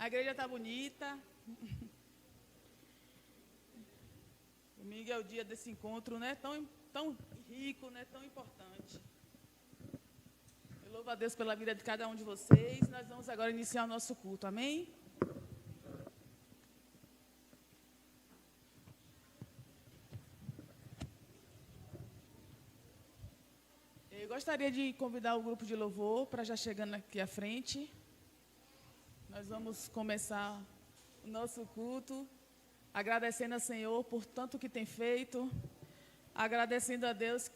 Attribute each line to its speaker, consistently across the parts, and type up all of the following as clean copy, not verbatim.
Speaker 1: A igreja está bonita. Domingo é o dia desse encontro, né? Tão rico, né? Tão importante. Eu louvo a Deus pela vida de cada um de vocês. Nós vamos agora iniciar o nosso culto. Amém? Eu gostaria de convidar o grupo de louvor para já chegando aqui à frente. Nós vamos começar o nosso culto agradecendo ao Senhor por tanto que tem feito, agradecendo a Deus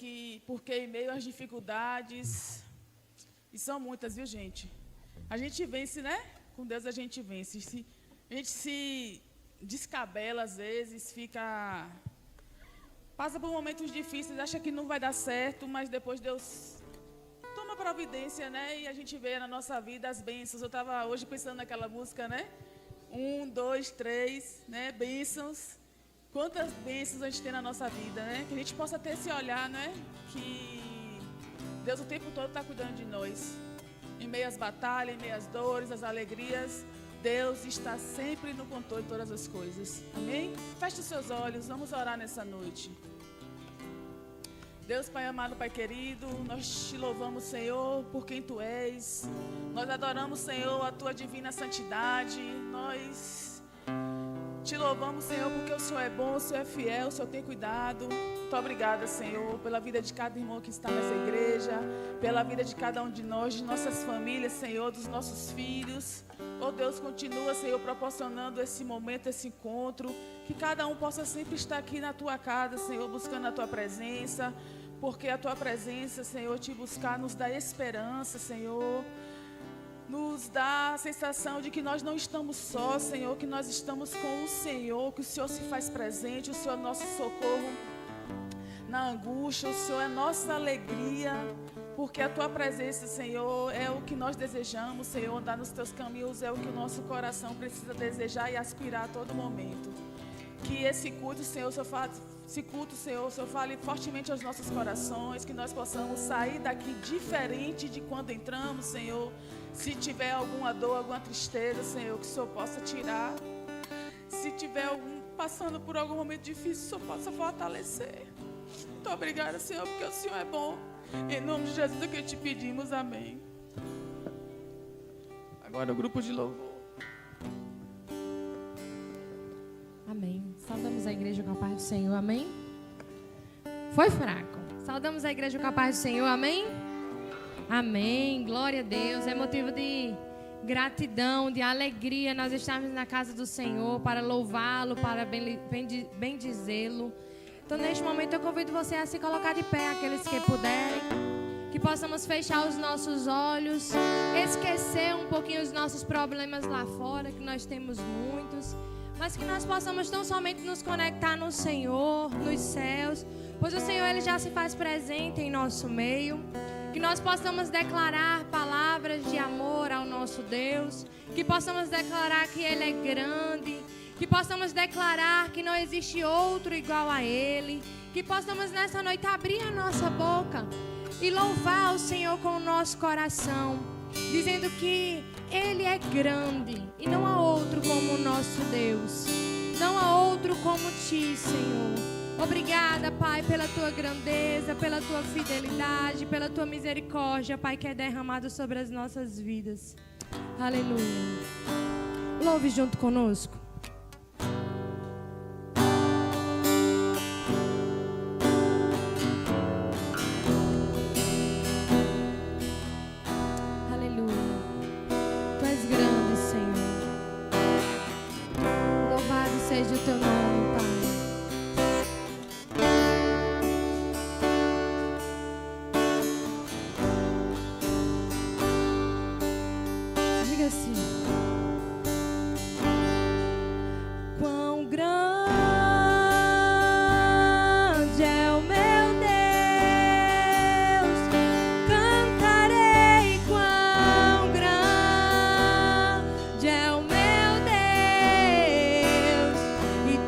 Speaker 1: porque em meio às dificuldades, e são muitas, viu, gente? A gente vence, né? Com Deus a gente vence. A gente se descabela às vezes, passa por momentos difíceis, acha que não vai dar certo, mas depois Deus toma providência, né? E a gente vê na nossa vida as bênçãos. Eu estava hoje pensando naquela música, né? 1, 2, 3, né? Bênçãos. Quantas bênçãos a gente tem na nossa vida, né? Que a gente possa ter esse olhar, né? Que Deus o tempo todo está cuidando de nós. Em meio às batalhas, em meio às dores, às alegrias, Deus está sempre no controle de todas as coisas. Amém? Feche os seus olhos, vamos orar nessa noite. Deus, Pai amado, Pai querido, nós te louvamos, Senhor, por quem Tu és. Nós adoramos, Senhor, a Tua divina santidade. Nós te louvamos, Senhor, porque o Senhor é bom, o Senhor é fiel, o Senhor tem cuidado. Muito obrigada, Senhor, pela vida de cada irmão que está nessa igreja, pela vida de cada um de nós, de nossas famílias, Senhor, dos nossos filhos. Oh Deus, continua, Senhor, proporcionando esse momento, esse encontro, que cada um possa sempre estar aqui na Tua casa, Senhor, buscando a Tua presença, porque a Tua presença, Senhor, te buscar nos dá esperança, Senhor, nos dá a sensação de que nós não estamos sós, Senhor, que nós estamos com o Senhor, que o Senhor se faz presente, o Senhor é nosso socorro na angústia, o Senhor é nossa alegria, porque a Tua presença, Senhor, é o que nós desejamos, Senhor, andar nos Teus caminhos é o que o nosso coração precisa desejar e aspirar a todo momento. Que esse culto, Senhor, o Senhor fale fortemente aos nossos corações, que nós possamos sair daqui diferente de quando entramos, Senhor. Se tiver alguma dor, alguma tristeza, Senhor, que o Senhor possa tirar. Se tiver passando por algum momento difícil, o Senhor possa fortalecer. Muito obrigada, Senhor, porque o Senhor é bom. Em nome de Jesus é que te pedimos, amém. Agora o grupo de louvor.
Speaker 2: Amém. Saudamos a igreja com a paz do Senhor, amém? Foi fraco. Saudamos a igreja com a paz do Senhor, amém? Amém. Glória a Deus. É motivo de gratidão, de alegria nós estarmos na casa do Senhor para louvá-lo, para bendizê-lo. Então, neste momento, eu convido você a se colocar de pé, aqueles que puderem, que possamos fechar os nossos olhos, esquecer um pouquinho os nossos problemas lá fora, que nós temos muitos, mas que nós possamos tão somente nos conectar no Senhor, nos céus, pois o Senhor ele já se faz presente em nosso meio. Que nós possamos declarar palavras de amor ao nosso Deus, que possamos declarar que Ele é grande, que possamos declarar que não existe outro igual a Ele, que possamos nessa noite abrir a nossa boca e louvar o Senhor com o nosso coração, dizendo que Ele é grande e não há outro como o nosso Deus, não há outro como Ti, Senhor. Obrigada, Pai, pela Tua grandeza, pela Tua fidelidade, pela Tua misericórdia, Pai, que é derramado sobre as nossas vidas. Aleluia. Louve junto conosco. Aleluia. Tu és grande, Senhor. Louvado seja o Teu nome, Pai.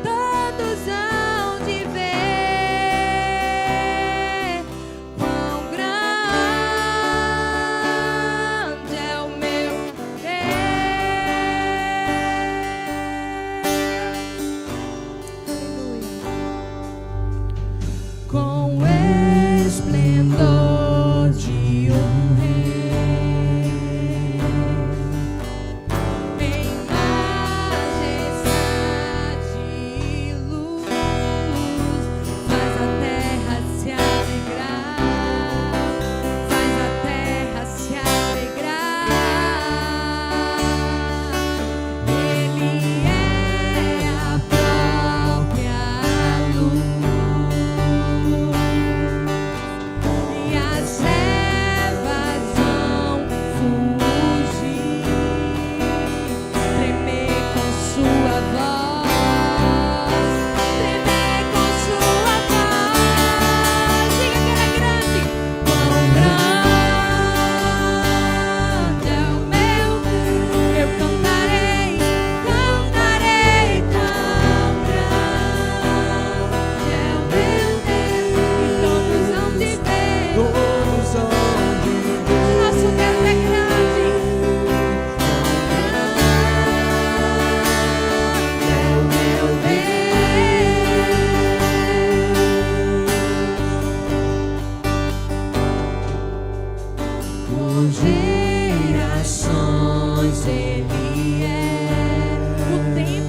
Speaker 3: Todo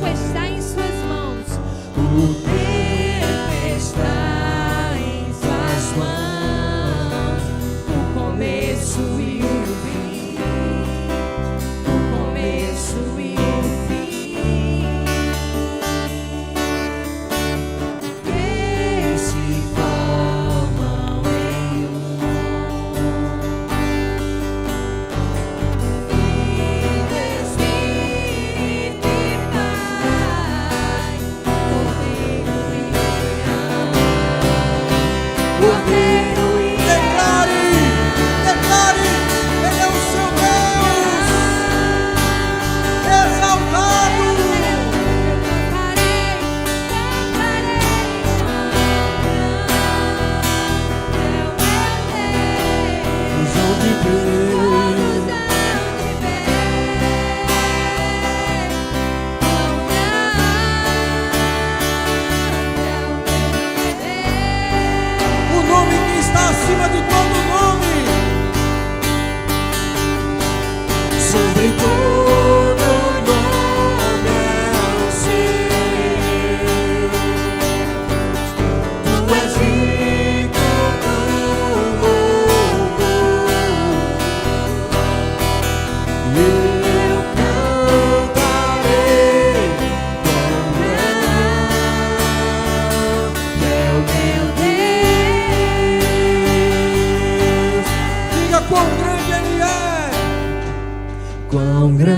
Speaker 2: tempo está em suas mãos.
Speaker 3: O tempo está em suas mãos. O começo e o fim. O começo e o fim. Que se formam em um. Filho, Espírito e Pai, Cordeiro e Leão. Cordeiro e
Speaker 4: Declare, declare, Ele é o seu Deus, exaltado. Os hão de ver, o nome que está acima de todo nome, sobre todo nome é o seu. Tu és rico no louvor, e eu cantarei quão grande é o meu Deus. Diga quão grande Ele é. Quão grande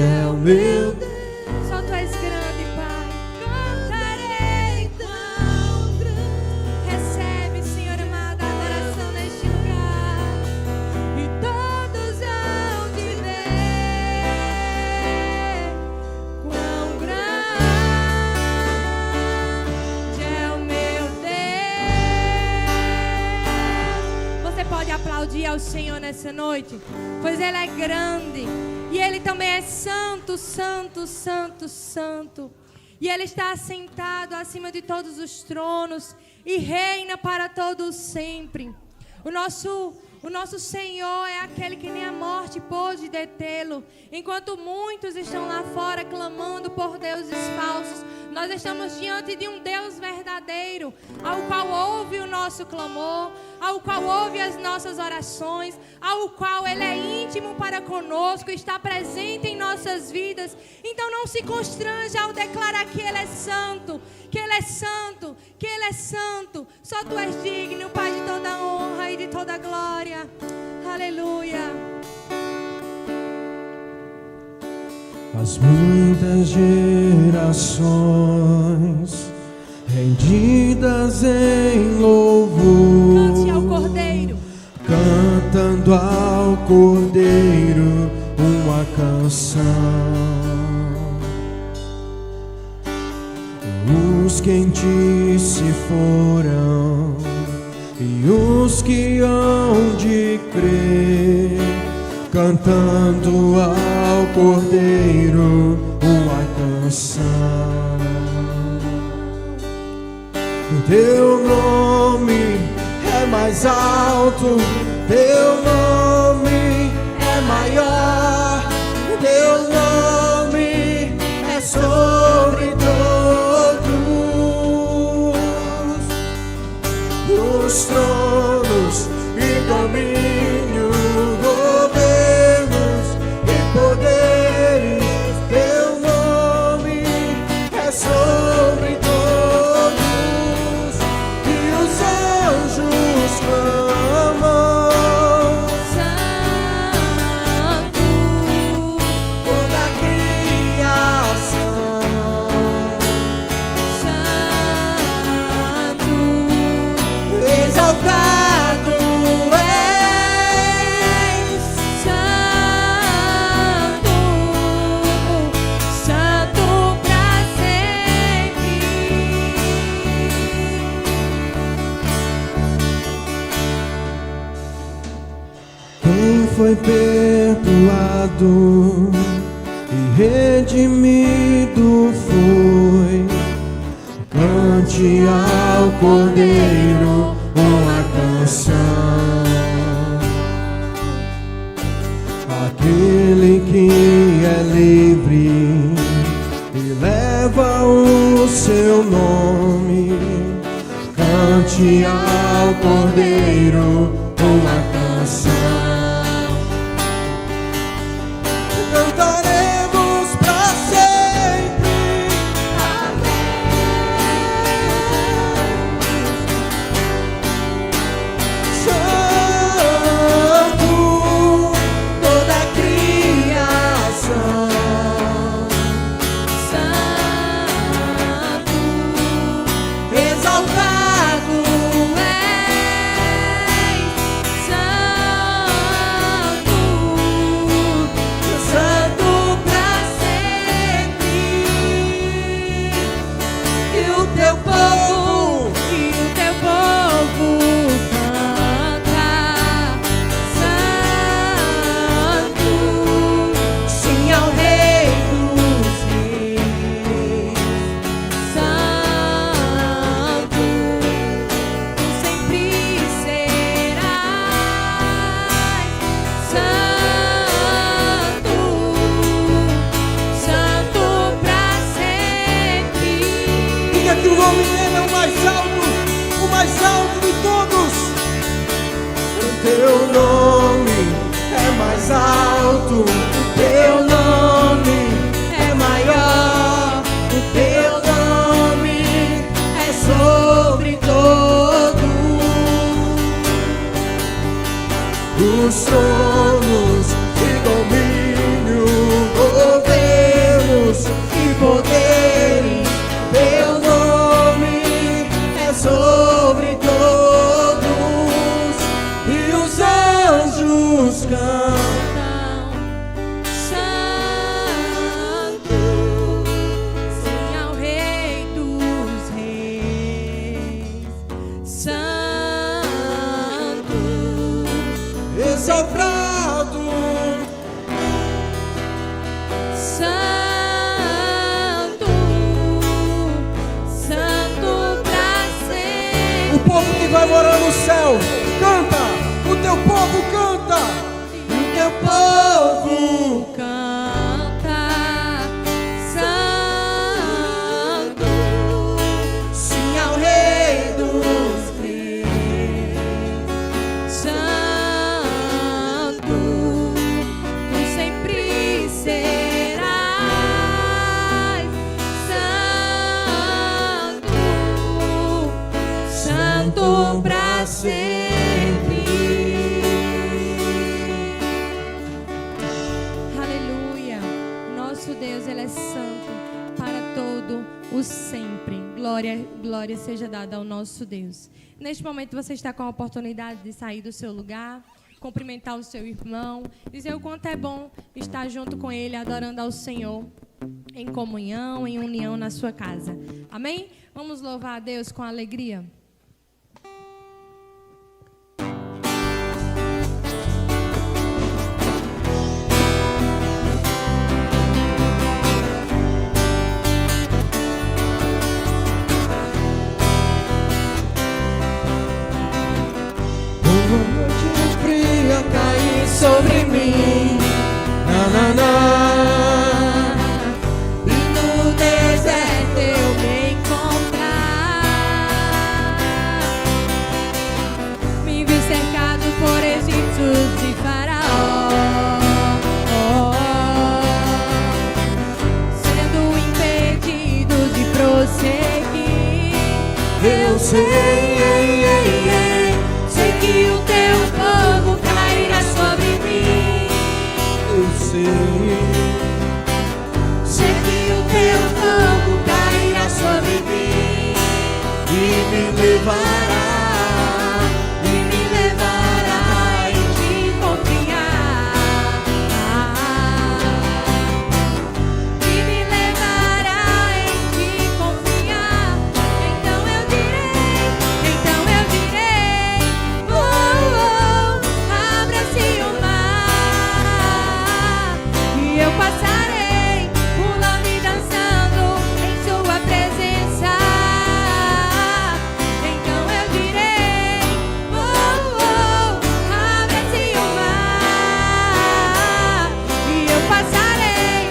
Speaker 4: é o meu Deus.
Speaker 2: Só tu és grande, Pai. Cantarei tão grande. Recebe, Senhor amado, a adoração neste lugar. E todos hão de ver quão grande é o meu Deus. Você pode aplaudir ao Senhor nessa noite, pois Ele é grande. E Ele também é santo, santo, santo, santo. E Ele está assentado acima de todos os tronos e reina para todos sempre. O nosso Senhor é aquele que nem a morte pôde detê-lo. Enquanto muitos estão lá fora clamando por deuses falsos, nós estamos diante de um Deus verdadeiro, ao qual ouve o nosso clamor, ao qual ouve as nossas orações, ao qual Ele é íntimo para conosco, está presente em nossas vidas. Então não se constranja ao declarar que Ele é santo, que Ele é santo, que Ele é santo. Só Tu és digno, Pai, de toda honra e de toda glória. Aleluia.
Speaker 4: As muitas gerações rendidas em louvor,
Speaker 2: Cante ao Cordeiro.
Speaker 4: cantando ao Cordeiro uma canção. Os que em Ti se foram e os que hão de crer, cantando ao Cordeiro uma canção. O Teu nome é mais alto, Teu nome é maior, o Teu nome é sobre todos os tronos e domínio, governos e poderes. Teu nome é sobre todos e os anjos clamam.
Speaker 2: Santo,
Speaker 4: Toda a criação,
Speaker 2: santo,
Speaker 4: exaltado és.
Speaker 2: santo, santo pra sempre.
Speaker 4: Quem foi perdoado e redimido foi. Cante ao Cordeiro uma canção. Aquele que é livre e leva o seu nome. Cante ao Cordeiro uma canção. Cantaremos pra sempre. Santo, toda a criação.
Speaker 3: Santo, exaltado és. Santo, Santo pra sempre. E o teu povo canta. Santo, sim ao Rei dos Reis. Santo, tu sempre serás. Santo, Santo pra sempre.
Speaker 4: Diga que o nome dele é o mais alto de todos. O teu nome é mais alto, o teu nome é maior, o teu nome é sobre todos. Os tronos de domínio, governos e poderes, teu nome é sobre todos. E os anjos cantam.
Speaker 3: Santo, sim ao Rei dos Reis. Santo,
Speaker 4: exaltado.
Speaker 3: Santo, Santo pra sempre.
Speaker 4: O povo que vai morar no céu, canta. O teu povo canta.
Speaker 3: O teu povo canta. Santo, sim ao Rei dos Reis. Santo, tu sempre serás. Santo, Santo pra sempre. Aleluia. Nosso Deus, Ele é santo para todo o sempre. Glória, glória seja dada ao nosso Deus. Neste momento você está com a oportunidade de sair do seu lugar, cumprimentar o seu irmão, dizer o quanto é bom estar junto com ele, adorando ao Senhor, em comunhão, em união na sua casa. Amém? Vamos louvar a Deus com alegria.
Speaker 4: Uma noite fria cair sobre mim. Na, na, na.
Speaker 3: E no deserto eu me encontrar. Me vi cercado por egípcios e faraó, sendo impedido de prosseguir.
Speaker 4: Eu sei,
Speaker 3: Sei que o teu fogo cairá sobre mim.
Speaker 4: eu sei.
Speaker 3: Sei que o teu fogo cairá sobre mim.
Speaker 4: E me levará.
Speaker 3: E me levará em te confiar. E me levará em te confiar. Então eu direi, oh, oh, abra-se o mar. E eu passarei pulando e dançando em sua presença. Então eu direi, oh, oh, abre-se o mar. E eu passarei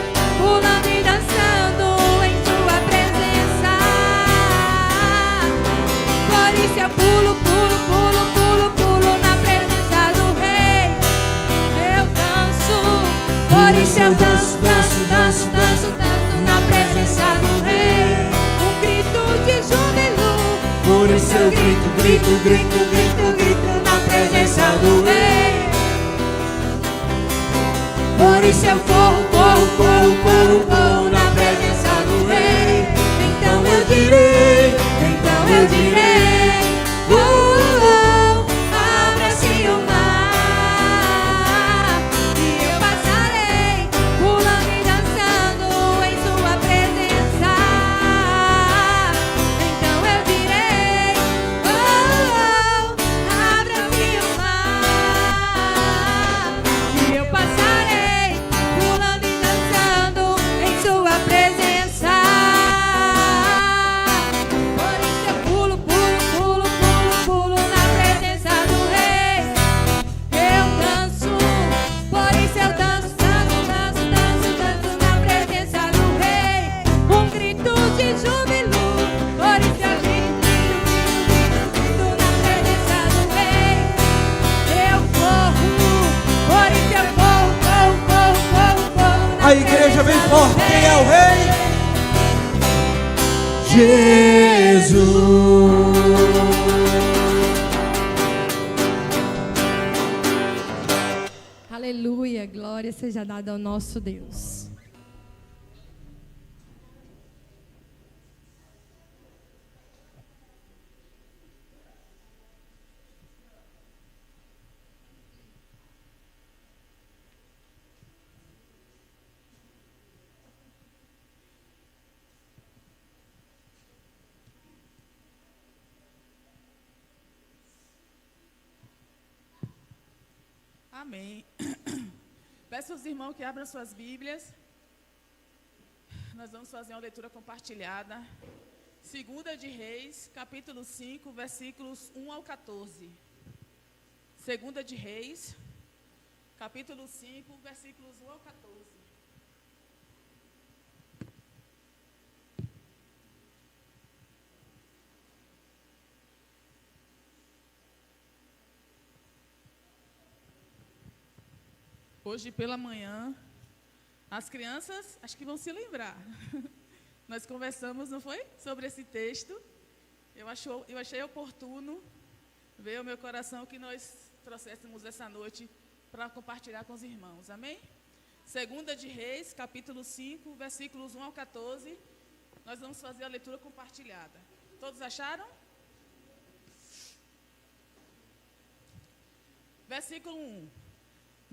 Speaker 3: isso eu danço, danço, danço, danço, danço na presença do Rei. Um grito de júbilo. Por isso eu grito, grito, grito, grito, grito na presença do Rei. Por isso eu corro, corro, corro, corro, corro na presença do Rei. Então eu direi, oh, oh, abra-se o mar e eu passarei pulando e dançando em sua presença. Então eu direi, oh, oh, abra-se o mar e eu passarei pulando e dançando em sua presença. Por isso eu pulo, pulo, pulo, pulo, pulo na presença do Rei. Eu danço, por isso eu danço, danço, danço, danço, danço na presença do Rei. Um grito de júbilo, por isso eu grito, grito, grito, grito na presença do Rei. Eu corro, por isso eu corro, corro, corro, corro, corro na
Speaker 4: A igreja vem
Speaker 3: presença do
Speaker 4: forte. Quem é o Rei? Jesus.
Speaker 3: Aleluia, glória seja dada ao nosso Deus.
Speaker 1: Amém. Peço aos irmãos que abram suas Bíblias. Nós vamos fazer uma leitura compartilhada. Segunda de Reis, capítulo 5, versículos 1 ao 14. Segunda de Reis, capítulo 5, versículos 1 ao 14. Hoje pela manhã, as crianças acho que vão se lembrar. Nós conversamos, não foi? Sobre esse texto. Eu achei oportuno ver o meu coração que nós trouxéssemos essa noite para compartilhar com os irmãos. Amém? Segunda de Reis, capítulo 5, versículos 1 ao 14. Nós vamos fazer a leitura compartilhada. Todos acharam? Versículo 1.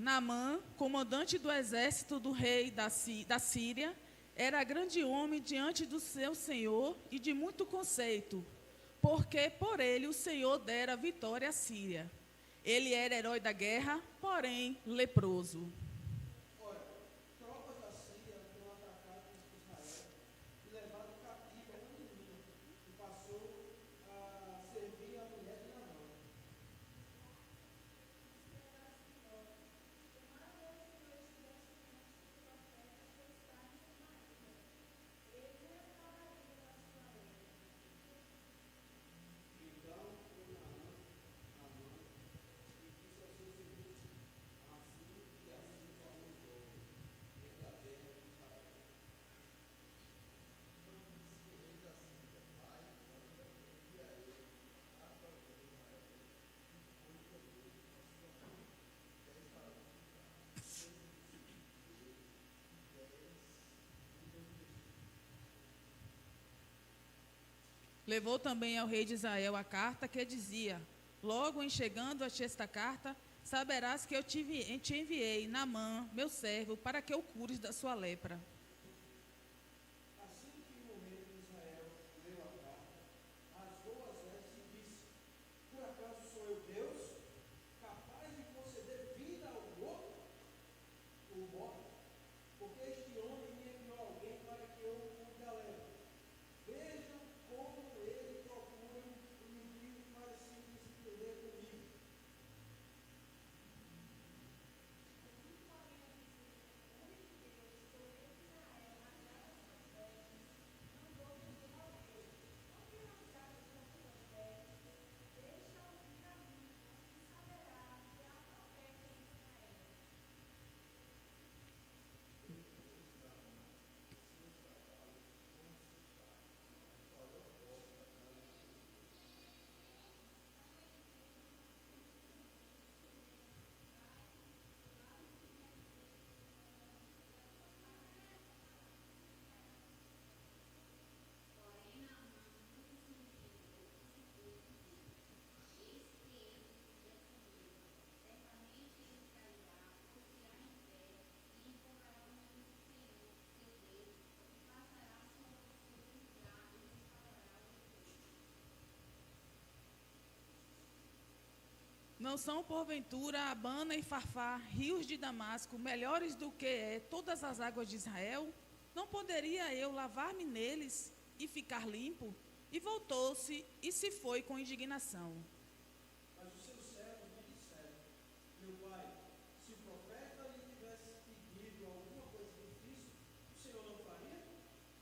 Speaker 1: Naamã, comandante do exército do rei da Síria, era grande homem diante do seu senhor e de muito conceito, porque por ele o Senhor dera vitória à Síria. Ele era herói da guerra, porém leproso. Levou também ao rei de Israel a carta que dizia: logo em chegando a ti esta carta, saberás que eu te enviei Naamã, meu servo, para que o cures da sua lepra. não são porventura Abana e Farfá, rios de Damasco, melhores do que todas as águas de Israel? Não poderia eu lavar-me neles e ficar limpo? E voltou-se e se foi com indignação.
Speaker 4: Mas os seus servos lhe disseram: meu pai, se o profeta lhe tivesse pedido alguma coisa difícil, o Senhor não faria?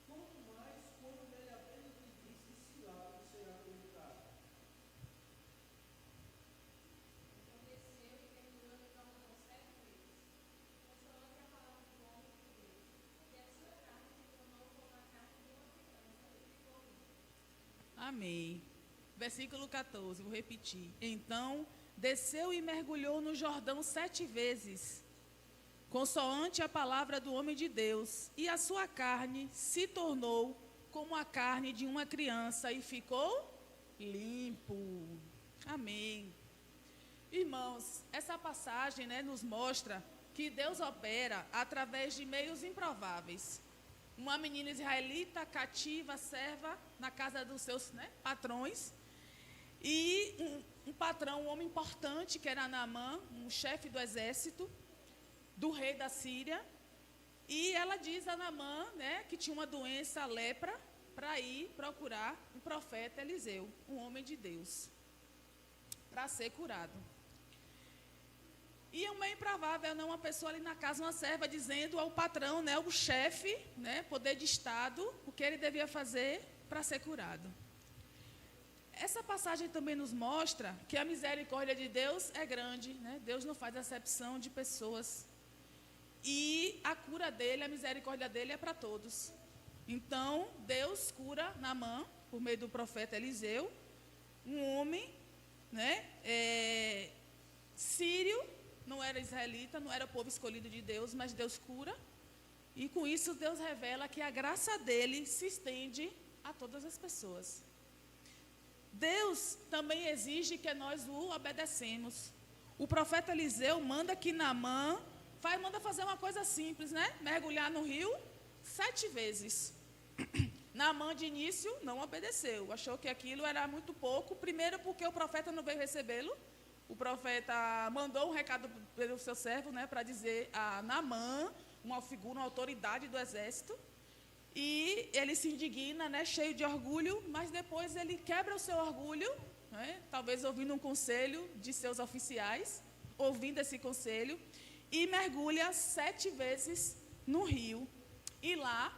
Speaker 4: Quanto mais quando ele apenas lhe disse se lá e será purificado.
Speaker 1: Amém. Versículo 14, vou repetir. Então, desceu e mergulhou no Jordão 7 vezes, consoante a palavra do homem de Deus, e a sua carne se tornou como a carne de uma criança e ficou limpo. Amém. Irmãos, essa passagem, nos mostra que Deus opera através de meios improváveis. Uma menina israelita cativa, serva na casa dos seus patrões, e um patrão, um homem importante, que era Naamã, um chefe do exército do rei da Síria, e ela diz a Naamã, que tinha uma doença, a lepra, para ir procurar o profeta Eliseu, um homem de Deus, para ser curado. E é meio improvável, uma pessoa ali na casa, uma serva, dizendo ao patrão, o chefe, poder de Estado, o que ele devia fazer para ser curado. Essa passagem também nos mostra que a misericórdia de Deus é grande, Deus não faz acepção de pessoas. E a cura dele, a misericórdia dele é para todos. Então, Deus cura Naamã, por meio do profeta Eliseu, um homem, sírio, não era israelita, não era o povo escolhido de Deus, mas Deus cura. E com isso Deus revela que a graça dele se estende a todas as pessoas. Deus também exige que nós o obedecemos. O profeta Eliseu manda que Naamã manda fazer uma coisa simples, mergulhar no rio 7 vezes. Naamã de início não obedeceu, achou que aquilo era muito pouco, primeiro porque o profeta não veio recebê-lo. O profeta mandou um recado pelo seu servo, para dizer a Naamã, uma figura, uma autoridade do exército, e ele se indigna, cheio de orgulho, mas depois ele quebra o seu orgulho, talvez ouvindo um conselho de seus oficiais, ouvindo esse conselho, e mergulha 7 vezes no rio, e lá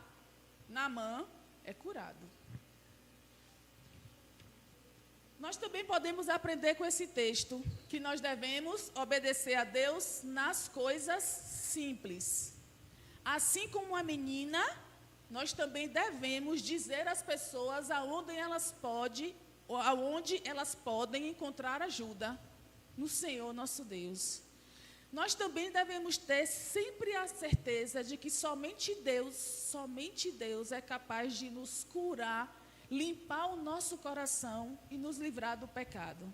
Speaker 1: Naamã é curado. Nós também podemos aprender com esse texto que nós devemos obedecer a Deus nas coisas simples. Assim como a menina, nós também devemos dizer às pessoas aonde elas podem encontrar ajuda no Senhor nosso Deus. Nós também devemos ter sempre a certeza de que somente Deus é capaz de nos curar, limpar o nosso coração e nos livrar do pecado.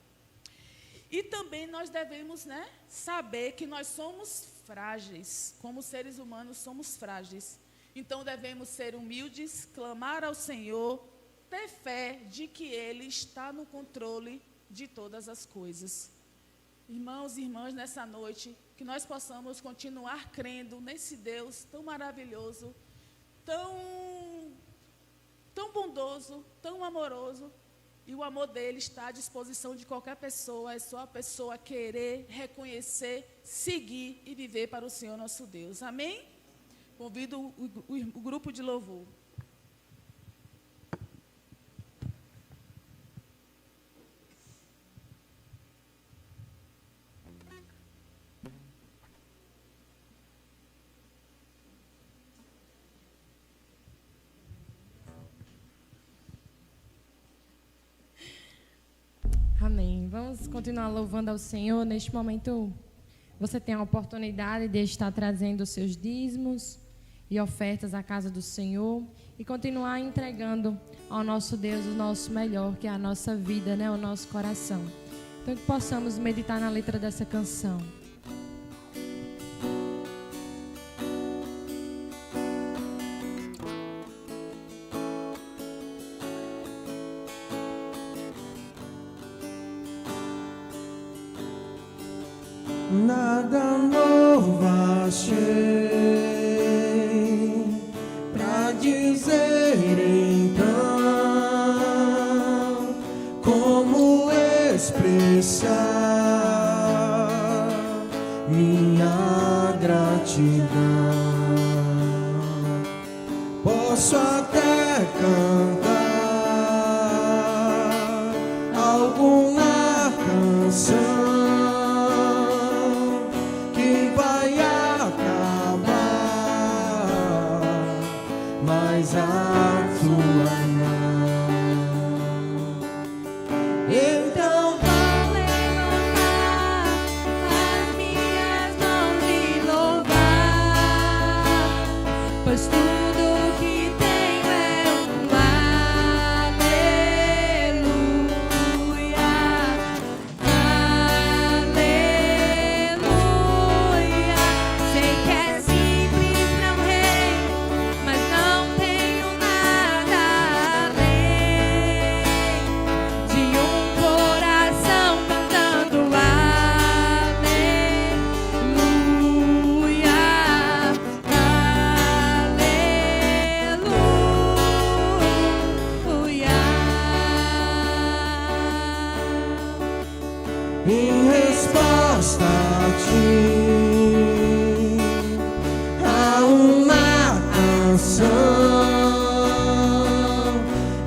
Speaker 1: E também nós devemos, saber que nós somos frágeis, como seres humanos somos frágeis. Então devemos ser humildes, clamar ao Senhor, ter fé de que Ele está no controle de todas as coisas. Irmãos e irmãs, nessa noite, que nós possamos continuar crendo nesse Deus tão maravilhoso, tão bondoso, tão amoroso, e o amor dele está à disposição de qualquer pessoa, é só a pessoa querer, reconhecer, seguir e viver para o Senhor nosso Deus. Amém? Convido o grupo de louvor.
Speaker 2: Amém. Vamos continuar louvando ao Senhor. Neste momento, você tem a oportunidade de estar trazendo os seus dízimos e ofertas à casa do Senhor e continuar entregando ao nosso Deus o nosso melhor, que é a nossa vida, o nosso coração. Então, que possamos meditar na letra dessa canção.
Speaker 4: nada novo achei pra dizer então, como expressar minha gratidão. Posso até cantar alguma canção que vai acabar, mas a tua mão. Então
Speaker 3: Vou levantar as minhas mãos e louvar, pois tudo que tenho é um aleluia, aleluia. Sei que é simples pra um rei, mas não tenho nada além de um coração cantando aleluia, aleluia.
Speaker 4: em resposta a ti, a uma canção,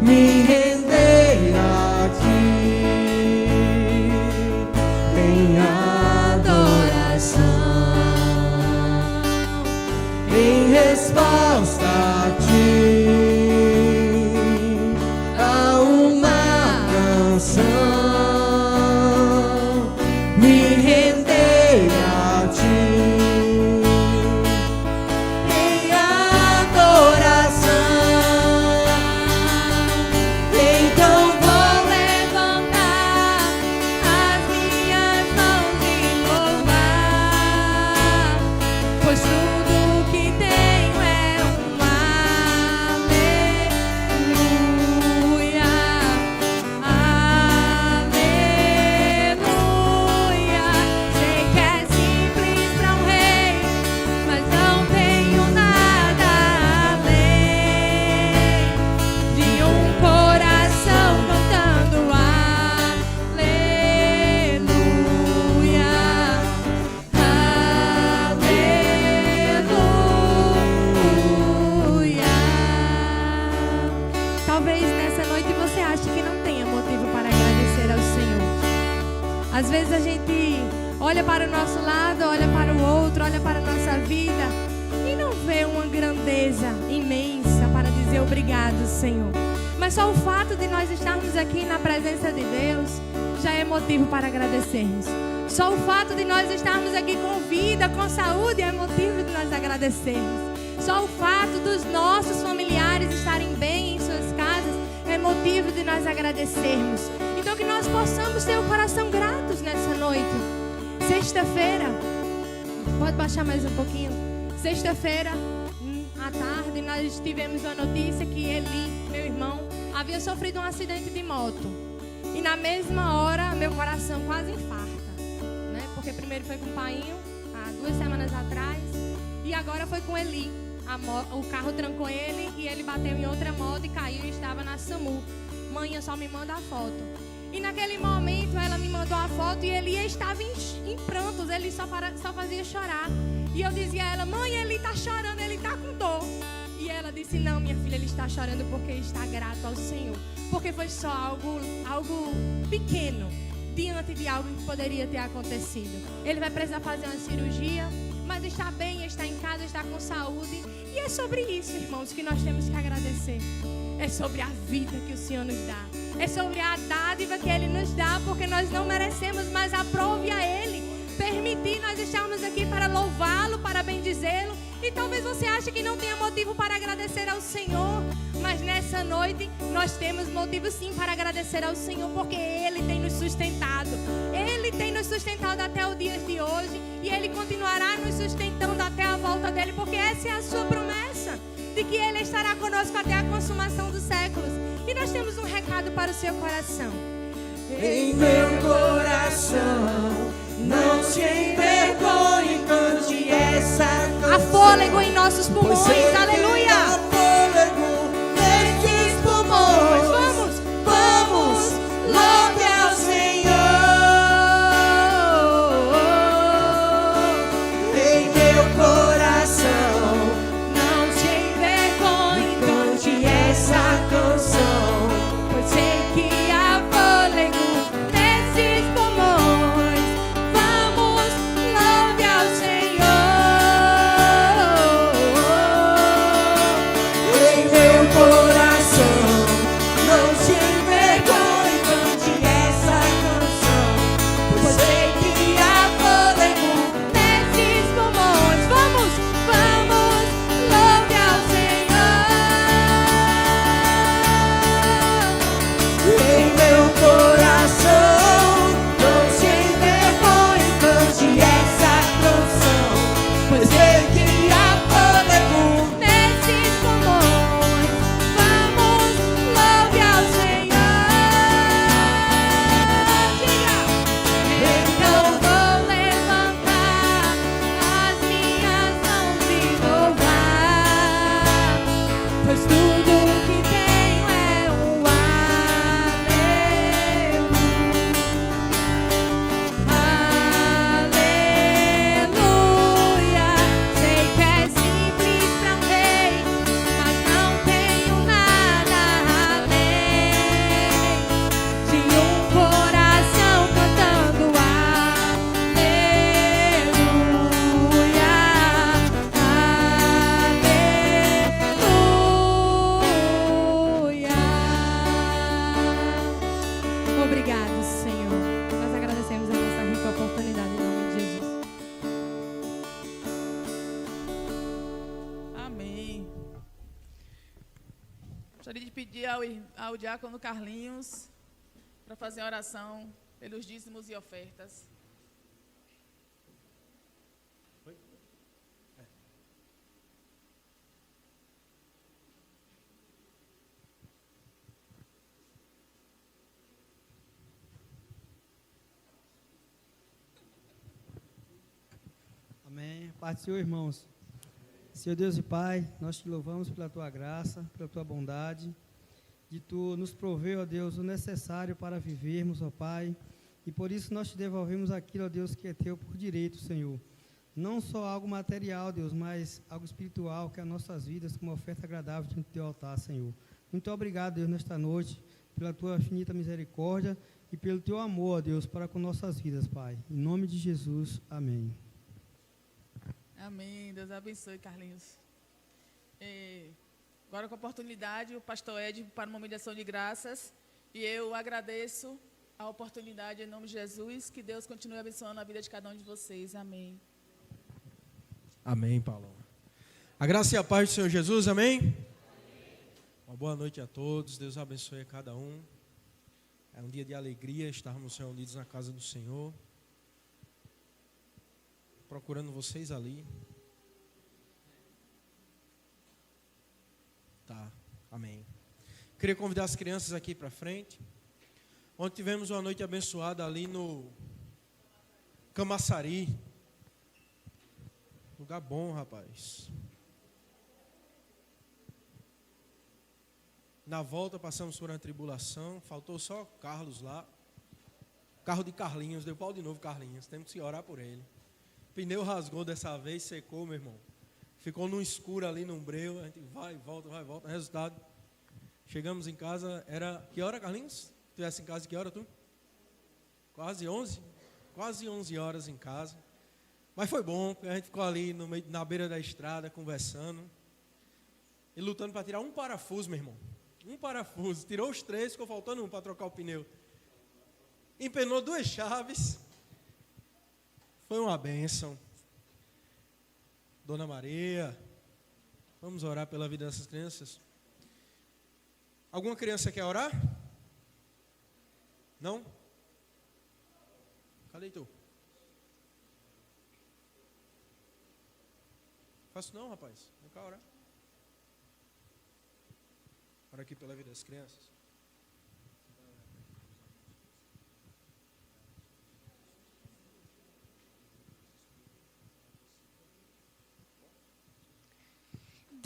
Speaker 4: me render aqui em adoração. Em resposta a ti, a uma canção, me render a ti em adoração. Então
Speaker 3: Vou levantar as minhas mãos e louvar, pois tudo que tenho é um aleluia, aleluia. Sei que é simples pra um rei, mas não tenho nada além de um coração cantando aleluia, aleluia. Talvez nessa noite você ache que não tenha motivo para agradecer ao Senhor. Às vezes a gente olha para o nosso lado, olha para o outro, olha para a nossa vida e não vê uma grandeza imensa para dizer obrigado, Senhor. Mas só o fato de nós estarmos aqui na presença de Deus já é motivo para agradecermos. Só o fato de nós estarmos aqui com vida, com saúde, é motivo de nós agradecermos. Só o fato dos nossos familiares estarem bem em suas casas é motivo de nós agradecermos. Então que nós possamos ter o coração gratos nessa noite. Sexta-feira, pode baixar mais um pouquinho. Sexta-feira, à tarde, nós tivemos uma notícia que Eli, meu irmão, havia sofrido um acidente de moto. E na mesma hora, meu coração quase infarta, né? Porque primeiro foi com o Painho, há 2 semanas atrás, e agora foi com Eli. O carro trancou ele e ele bateu em outra moto e caiu e estava na SAMU. Mãe, só me manda a foto. E naquele momento ela me mandou a foto e Eli estava em prantos, ele só fazia chorar. E eu dizia a ela: mãe, ele está chorando, ele está com dor. E ela disse: não, minha filha, ele está chorando porque está grato ao Senhor. Porque foi só algo pequeno diante de algo que poderia ter acontecido. Ele vai precisar fazer uma cirurgia, mas está bem, está em casa, está com saúde. E é sobre isso, irmãos, que nós temos que agradecer. É sobre a vida que o Senhor nos dá. É sobre a dádiva que Ele nos dá, porque nós não merecemos, mas aprove a Ele permitir nós estarmos aqui para louvá-lo, para bendizê-lo. E talvez você ache que não tenha motivo para agradecer ao Senhor, mas nessa noite nós temos motivo sim para agradecer ao Senhor, porque Ele tem nos sustentado. Ele tem nos sustentado até o dia de hoje e Ele continuará nos sustentando até a volta dEle, porque essa é a sua promessa, de que Ele estará conosco até a consumação dos séculos. E nós temos um recado para o seu coração.
Speaker 4: Em meu coração
Speaker 5: não se envergonhe, cante essa canção.
Speaker 3: Há fôlego em nossos pulmões,
Speaker 5: Pois ele
Speaker 3: aleluia.
Speaker 5: dá fôlego nesses pulmões. Vamos, louve ao Senhor. Em meu coração, não se envergonhe, cante essa canção.
Speaker 3: Pois sei que há fôlego nesses pulmões. Vamos, louve ao Senhor.
Speaker 5: Em meu coração, não se envergonhe, cante essa canção. Pois sei que há fôlego
Speaker 3: Nesses pulmões, vamos, louve ao Senhor.
Speaker 5: em meu coração, não se envergonhe, cante essa canção. Pois sei que há fôlego
Speaker 3: Nesses pulmões, vamos, louve ao Senhor. Diga. Então vou levantar as minhas mãos e louvar, pois tudo que tenho é um aleluia. Sei que é simples pra um rei, mas não tenho nada além de um coração cantando aleluia, aleluia. Obrigado, Senhor. Nós agradecemos a nossa rica oportunidade em nome de Jesus.
Speaker 1: Amém. Gostaria de pedir ao diácono Carlinhos para fazer a oração pelos dízimos e ofertas.
Speaker 4: Amém. Paz do Senhor, irmãos. Senhor Deus e Pai, nós te louvamos pela tua graça, pela tua bondade, de tu nos prover, ó Deus, o necessário para vivermos, ó Pai, e por isso nós te devolvemos aquilo, ó Deus, que é teu por direito, Senhor. Não só algo material, Deus, mas algo espiritual, que é as nossas vidas, como oferta agradável diante do teu altar, Senhor. Muito obrigado, Deus, nesta noite, pela tua infinita misericórdia e pelo teu amor, ó Deus, para com nossas vidas, Pai. Em nome de Jesus, amém.
Speaker 1: Amém. Deus abençoe, Carlinhos. Agora com a oportunidade, o pastor Ed para uma momento de ação de graças. E eu agradeço a oportunidade em nome de Jesus. Que Deus continue abençoando a vida de cada um de vocês. Amém.
Speaker 6: Amém, Paulo. A graça e a paz do Senhor Jesus, amém? Uma boa noite a todos, Deus abençoe a cada um. É um dia de alegria estarmos reunidos na casa do Senhor. Procurando vocês ali. Tá, amém. Queria convidar as crianças aqui para frente. Ontem tivemos uma noite abençoada ali no Camaçari. Lugar bom, rapaz. Na volta passamos por uma tribulação. Faltou só Carlos lá. Carro de Carlinhos, deu pau de novo Carlinhos. Temos que orar por ele. Pneu rasgou dessa vez, secou, meu irmão. Ficou no escuro ali no breu. A gente vai e volta. Resultado, chegamos em casa, era... Que hora, Carlinhos? Estivesse em casa, que hora tu? Quase 11? Quase 11 horas em casa. Mas foi bom, porque a gente ficou ali no meio, na beira da estrada, conversando. E lutando para tirar um parafuso, meu irmão. Um parafuso. Tirou os 3, ficou faltando um para trocar o pneu. Empenou 2 chaves. Foi uma bênção. Dona Maria, vamos orar pela vida dessas crianças. Alguma criança quer orar? Não? Cadê tu? Faço não, rapaz. Vem cá orar. Ora aqui pela vida das crianças.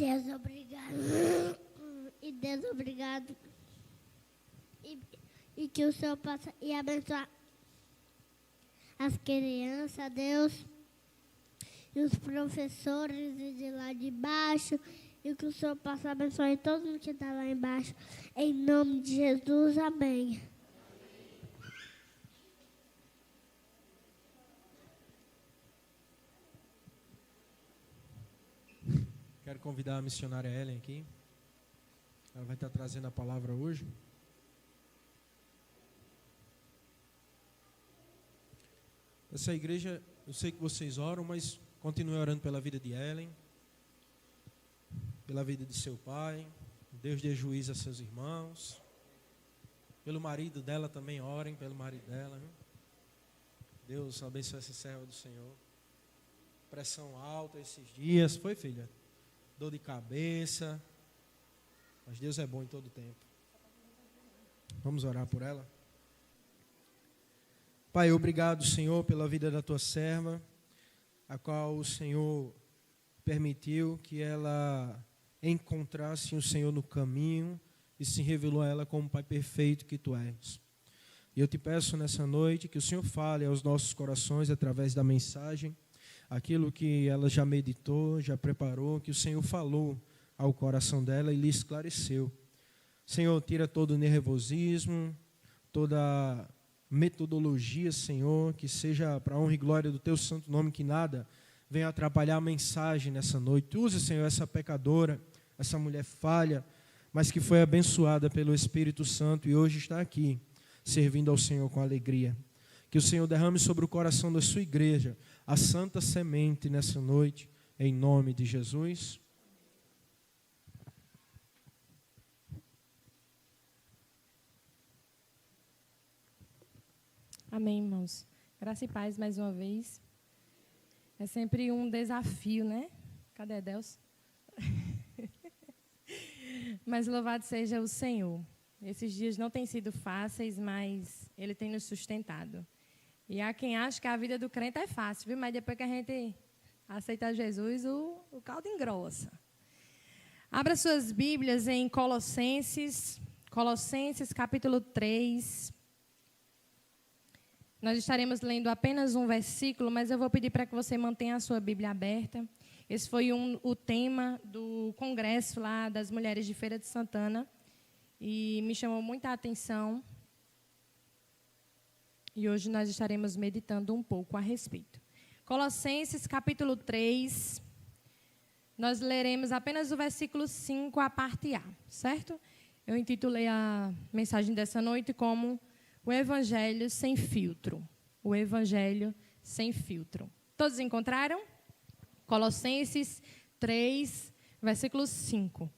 Speaker 7: Deus, obrigado. E Deus, obrigado. E que o Senhor possa e abençoar as crianças, Deus, e os professores de lá de baixo, e que o Senhor possa abençoar todo mundo que está lá embaixo. Em nome de Jesus, amém.
Speaker 6: Quero convidar a missionária Ellen aqui. Ela vai estar trazendo a palavra hoje. Essa igreja, eu sei que vocês oram, mas continue orando pela vida de Ellen, pela vida de seu pai. Deus dê juízo a seus irmãos. Pelo marido dela também orem, pelo marido dela. Viu? Deus abençoe essa serva do Senhor. Pressão alta esses dias. Foi, filha? Dor de cabeça. Mas Deus é bom em todo tempo. Vamos orar por ela? Pai, obrigado, Senhor, pela vida da tua serva, a qual o Senhor permitiu que ela encontrasse o Senhor no caminho e se revelou a ela como Pai perfeito que tu és. E eu te peço nessa noite que o Senhor fale aos nossos corações através da mensagem, aquilo que ela já meditou, já preparou, que o Senhor falou ao coração dela e lhe esclareceu. Senhor, tira todo o nervosismo, toda metodologia, Senhor, que seja para a honra e glória do teu santo nome, que nada venha atrapalhar a mensagem nessa noite. Use, Senhor, essa pecadora, essa mulher falha, mas que foi abençoada pelo Espírito Santo e hoje está aqui, servindo ao Senhor com alegria. Que o Senhor derrame sobre o coração da sua igreja a santa semente nessa noite, em nome de Jesus.
Speaker 2: Amém, irmãos. Graça e paz mais uma vez. É sempre um desafio, né? Cadê Deus? Mas louvado seja o Senhor. Esses dias não têm sido fáceis, mas Ele tem nos sustentado. E há quem acha que a vida do crente é fácil, viu? Mas depois que a gente aceita Jesus, o caldo engrossa. Abra suas Bíblias em Colossenses capítulo 3. Nós estaremos lendo apenas um versículo, mas eu vou pedir para que você mantenha a sua Bíblia aberta. Esse foi o tema do congresso lá das mulheres de Feira de Santana e me chamou muita atenção. E hoje nós estaremos meditando um pouco a respeito. Colossenses capítulo 3, nós leremos apenas o versículo 5, a parte A, certo? Eu intitulei a mensagem dessa noite como o Evangelho sem filtro. O Evangelho sem filtro. Todos encontraram? Colossenses 3, versículo 5.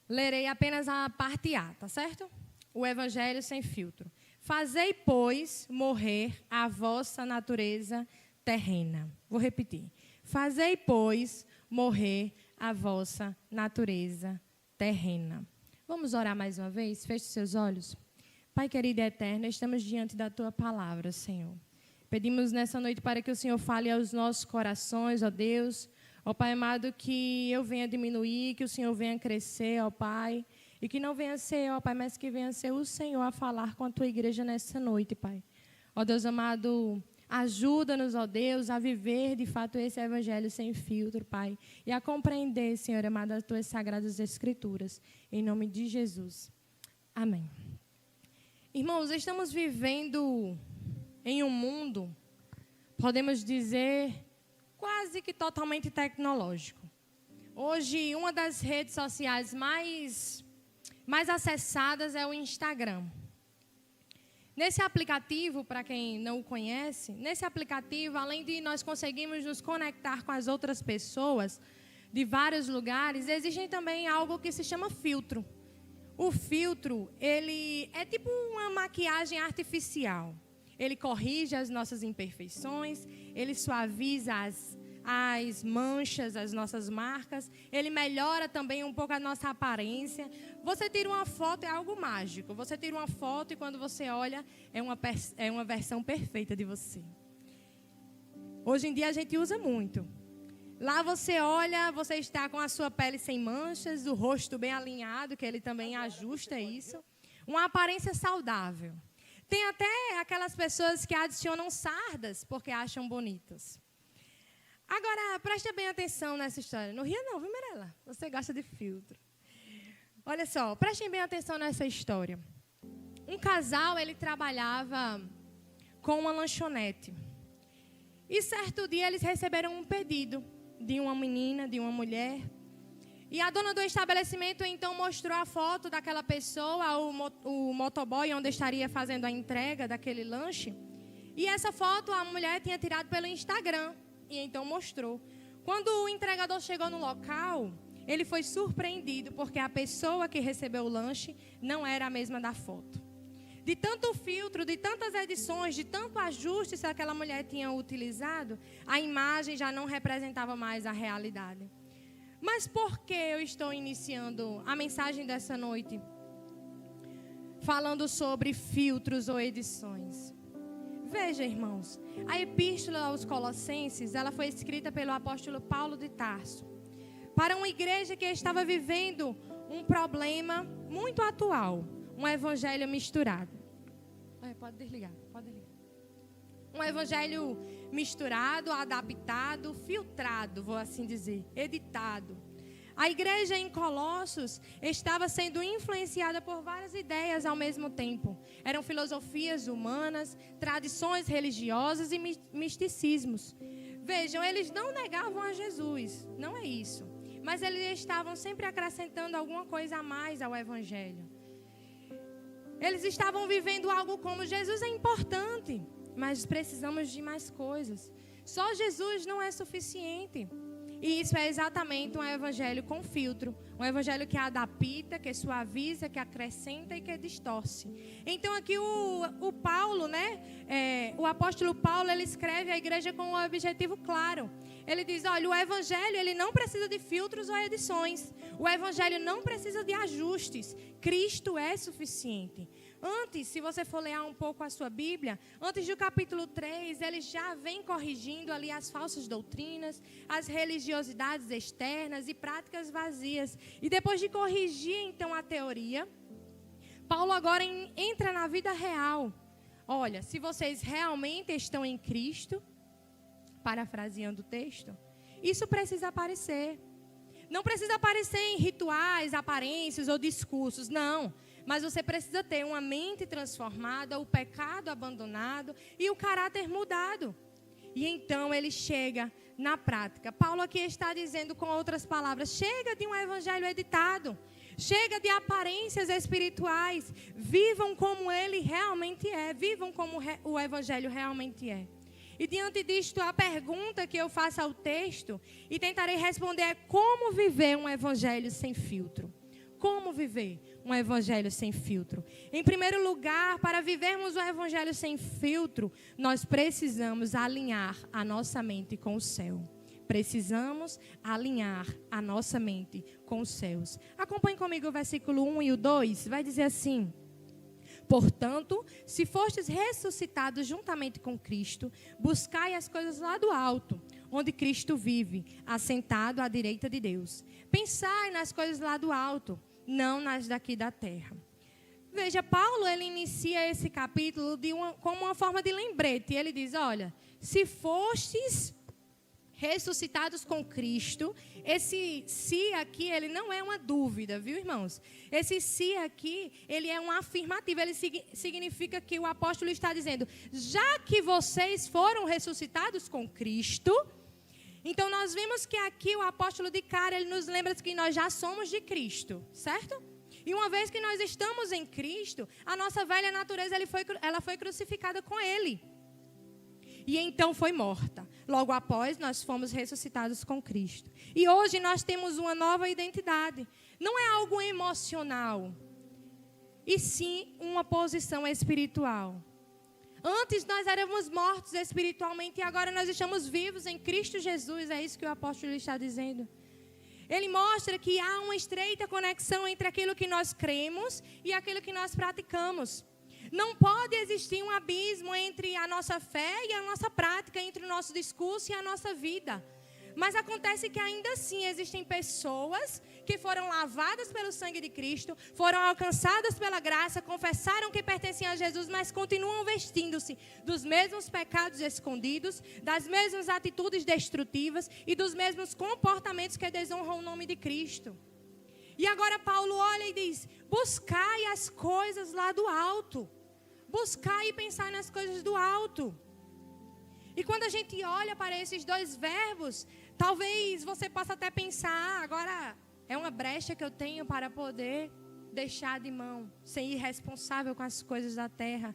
Speaker 2: Lerei apenas a parte A, tá certo? O Evangelho sem filtro. Fazei, pois, morrer a vossa natureza terrena. Vou repetir. Fazei, pois, morrer a vossa natureza terrena. Vamos orar mais uma vez? Feche seus olhos. Pai querido e eterno, estamos diante da Tua palavra, Senhor. Pedimos nessa noite para que o Senhor fale aos nossos corações, ó Deus. Ó Pai amado, que eu venha diminuir, que o Senhor venha crescer, ó Pai. E que não venha ser, ó Pai, mas que venha ser o Senhor a falar com a Tua igreja nessa noite, Pai. Ó Deus amado, ajuda-nos, ó Deus, a viver de fato esse Evangelho sem filtro, Pai. E a compreender, Senhor amado, as Tuas sagradas Escrituras. Em nome de Jesus. Amém. Irmãos, estamos vivendo em um mundo, podemos dizer, quase que totalmente tecnológico. Hoje, uma das redes sociais mais acessadas é o Instagram. Nesse aplicativo, para quem não o conhece, nesse aplicativo, além de nós conseguirmos nos conectar com as outras pessoas de vários lugares, existe também algo que se chama filtro. O filtro, ele é tipo uma maquiagem artificial. Ele corrige as nossas imperfeições, ele suaviza as manchas, as nossas marcas. Ele melhora também um pouco a nossa aparência. Você tira uma foto, é algo mágico. Você tira uma foto e quando você olha, é uma versão perfeita de você. Hoje em dia a gente usa muito.
Speaker 3: Lá você olha, você está com a sua pele sem manchas, o rosto bem alinhado, que ele também ajusta isso. Uma aparência saudável. Tem até aquelas pessoas que adicionam sardas porque acham bonitas. Agora, preste bem atenção nessa história. Não ria não, viu, Mirella? Você gosta de filtro. Olha só, prestem bem atenção nessa história. Um casal, ele trabalhava com uma lanchonete. E certo dia eles receberam um pedido de uma menina, de uma mulher. E a dona do estabelecimento então mostrou a foto daquela pessoa, o motoboy onde estaria fazendo a entrega daquele lanche. E essa foto a mulher tinha tirado pelo Instagram e então mostrou. Quando o entregador chegou no local, ele foi surpreendido porque a pessoa que recebeu o lanche não era a mesma da foto. De tanto filtro, de tantas edições, de tanto ajuste que aquela mulher tinha utilizado, a imagem já não representava mais a realidade. Mas por que eu estou iniciando a mensagem dessa noite falando sobre filtros ou edições? Veja, irmãos, a epístola aos Colossenses, ela foi escrita pelo apóstolo Paulo de Tarso para uma igreja que estava vivendo um problema muito atual, um evangelho misturado. Pode desligar. Um evangelho misturado, adaptado, filtrado, vou assim dizer, editado. A igreja em Colossos estava sendo influenciada por várias ideias ao mesmo tempo. Eram filosofias humanas, tradições religiosas e misticismos. Vejam, eles não negavam a Jesus, não é isso. Mas eles estavam sempre acrescentando alguma coisa a mais ao evangelho. Eles estavam vivendo algo como Jesus é importante, mas precisamos de mais coisas. Só Jesus não é suficiente. E isso é exatamente um evangelho com filtro. Um evangelho que adapta, que suaviza, que acrescenta e que distorce. Então aqui o Paulo, o apóstolo Paulo, ele escreve a igreja com um objetivo claro. Ele diz, olha, o evangelho ele não precisa de filtros ou edições. O evangelho não precisa de ajustes. Cristo é suficiente. Antes, se você for ler um pouco a sua Bíblia, antes do capítulo 3, ele já vem corrigindo ali as falsas doutrinas, as religiosidades externas e práticas vazias. E depois de corrigir, então, a teoria, Paulo agora entra na vida real. Olha, se vocês realmente estão em Cristo, parafraseando o texto, isso precisa aparecer. Não precisa aparecer em rituais, aparências ou discursos, não. Mas você precisa ter uma mente transformada, o pecado abandonado e o caráter mudado. E então ele chega na prática. Paulo aqui está dizendo com outras palavras, chega de um evangelho editado. Chega de aparências espirituais. Vivam como ele realmente é. Vivam como o evangelho realmente é. E diante disto, a pergunta que eu faço ao texto e tentarei responder é como viver um evangelho sem filtro. Como viver um evangelho sem filtro? Em primeiro lugar, para vivermos um evangelho sem filtro, nós precisamos alinhar a nossa mente com o céu. Precisamos alinhar a nossa mente com os céus. Acompanhe comigo o versículo 1 e o 2. Vai dizer assim: portanto, se fostes ressuscitados juntamente com Cristo, buscai as coisas lá do alto, onde Cristo vive, assentado à direita de Deus. Pensai nas coisas lá do alto, não nas daqui da terra. Veja, Paulo, ele inicia esse capítulo como uma forma de lembrete. Ele diz, olha, se fostes ressuscitados com Cristo, esse se aqui, ele não é uma dúvida, viu, irmãos? Esse se aqui, ele é um afirmativo, ele significa que o apóstolo está dizendo, já que vocês foram ressuscitados com Cristo, então nós vimos que aqui o apóstolo de cara, ele nos lembra que nós já somos de Cristo, certo? E uma vez que nós estamos em Cristo, a nossa velha natureza ela foi crucificada com Ele. E então foi morta. Logo após, nós fomos ressuscitados com Cristo. E hoje nós temos uma nova identidade. Não é algo emocional, e sim uma posição espiritual. Antes nós éramos mortos espiritualmente e agora nós estamos vivos em Cristo Jesus. É isso que o apóstolo está dizendo. Ele mostra que há uma estreita conexão entre aquilo que nós cremos e aquilo que nós praticamos. Não pode existir um abismo entre a nossa fé e a nossa prática, entre o nosso discurso e a nossa vida. Mas acontece que ainda assim existem pessoas que foram lavadas pelo sangue de Cristo, foram alcançadas pela graça, confessaram que pertencem a Jesus, mas continuam vestindo-se dos mesmos pecados escondidos, das mesmas atitudes destrutivas e dos mesmos comportamentos que desonram o nome de Cristo. E agora Paulo olha e diz: buscai as coisas lá do alto. Buscai e pensar nas coisas do alto. E quando a gente olha para esses dois verbos, talvez você possa até pensar, agora é uma brecha que eu tenho para poder deixar de mão, ser irresponsável com as coisas da terra.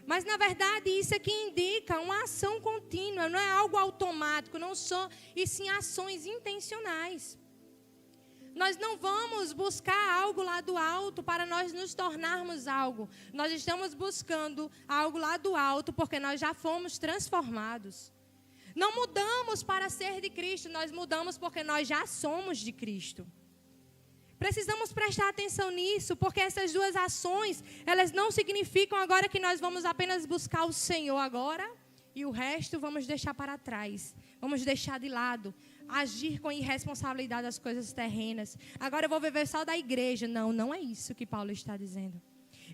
Speaker 3: Mas na verdade isso aqui indica uma ação contínua, não é algo automático, não são, e sim ações intencionais. Nós não vamos buscar algo lá do alto para nós nos tornarmos algo. Nós estamos buscando algo lá do alto porque nós já fomos transformados. Não mudamos para ser de Cristo, nós mudamos porque nós já somos de Cristo. Precisamos prestar atenção nisso, porque essas duas ações, elas não significam agora que nós vamos apenas buscar o Senhor agora e o resto vamos deixar para trás. Vamos deixar de lado, agir com irresponsabilidade as coisas terrenas. Agora eu vou viver só da igreja. Não, não é isso que Paulo está dizendo.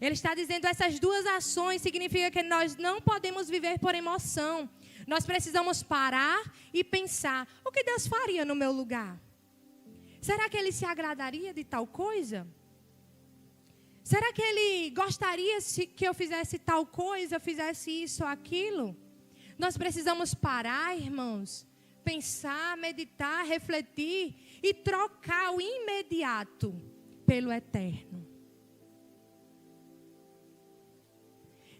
Speaker 3: Ele está dizendo que essas duas ações significam que nós não podemos viver por emoção. Nós precisamos parar e pensar: o que Deus faria no meu lugar? Será que Ele se agradaria de tal coisa? Será que Ele gostaria que eu fizesse tal coisa, fizesse isso ou aquilo? Nós precisamos parar, irmãos, pensar, meditar, refletir e trocar o imediato pelo eterno.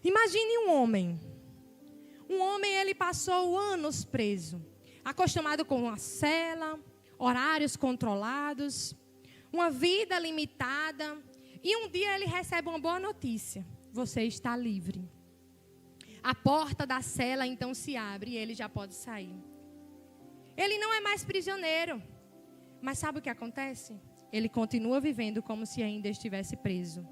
Speaker 3: Imagine um homem. Um homem, ele passou anos preso, acostumado com uma cela, horários controlados, uma vida limitada. E um dia ele recebe uma boa notícia: você está livre. A porta da cela então se abre e ele já pode sair. Ele não é mais prisioneiro. Mas sabe o que acontece? Ele continua vivendo como se ainda estivesse preso.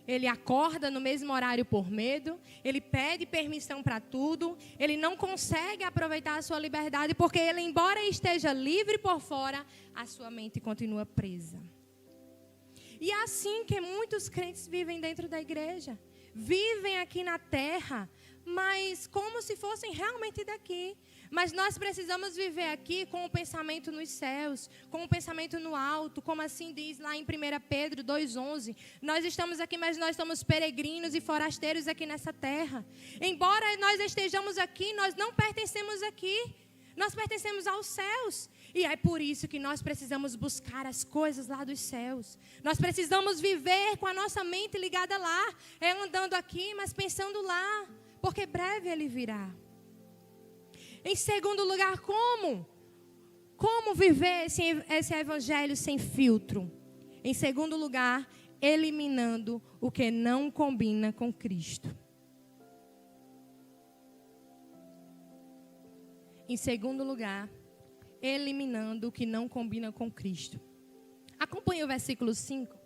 Speaker 3: Ele acorda no mesmo horário por medo. Ele pede permissão para tudo. Ele não consegue aproveitar a sua liberdade porque ele, embora esteja livre por fora, a sua mente continua presa. E é assim que muitos crentes vivem dentro da igreja. Vivem aqui na terra, mas como se fossem realmente daqui. Mas nós precisamos viver aqui com o pensamento nos céus, com o pensamento no alto, como assim diz lá em 1 Pedro 2,11. Nós estamos aqui, mas nós somos peregrinos e forasteiros aqui nessa terra. Embora nós estejamos aqui, nós não pertencemos aqui. Nós pertencemos aos céus. E é por isso que nós precisamos buscar as coisas lá dos céus. Nós precisamos viver com a nossa mente ligada lá. É andando aqui, mas pensando lá. Porque breve Ele virá. Em segundo lugar, como? Como viver esse evangelho sem filtro? Em segundo lugar, eliminando o que não combina com Cristo. Em segundo lugar, eliminando o que não combina com Cristo. Acompanhe o versículo 5.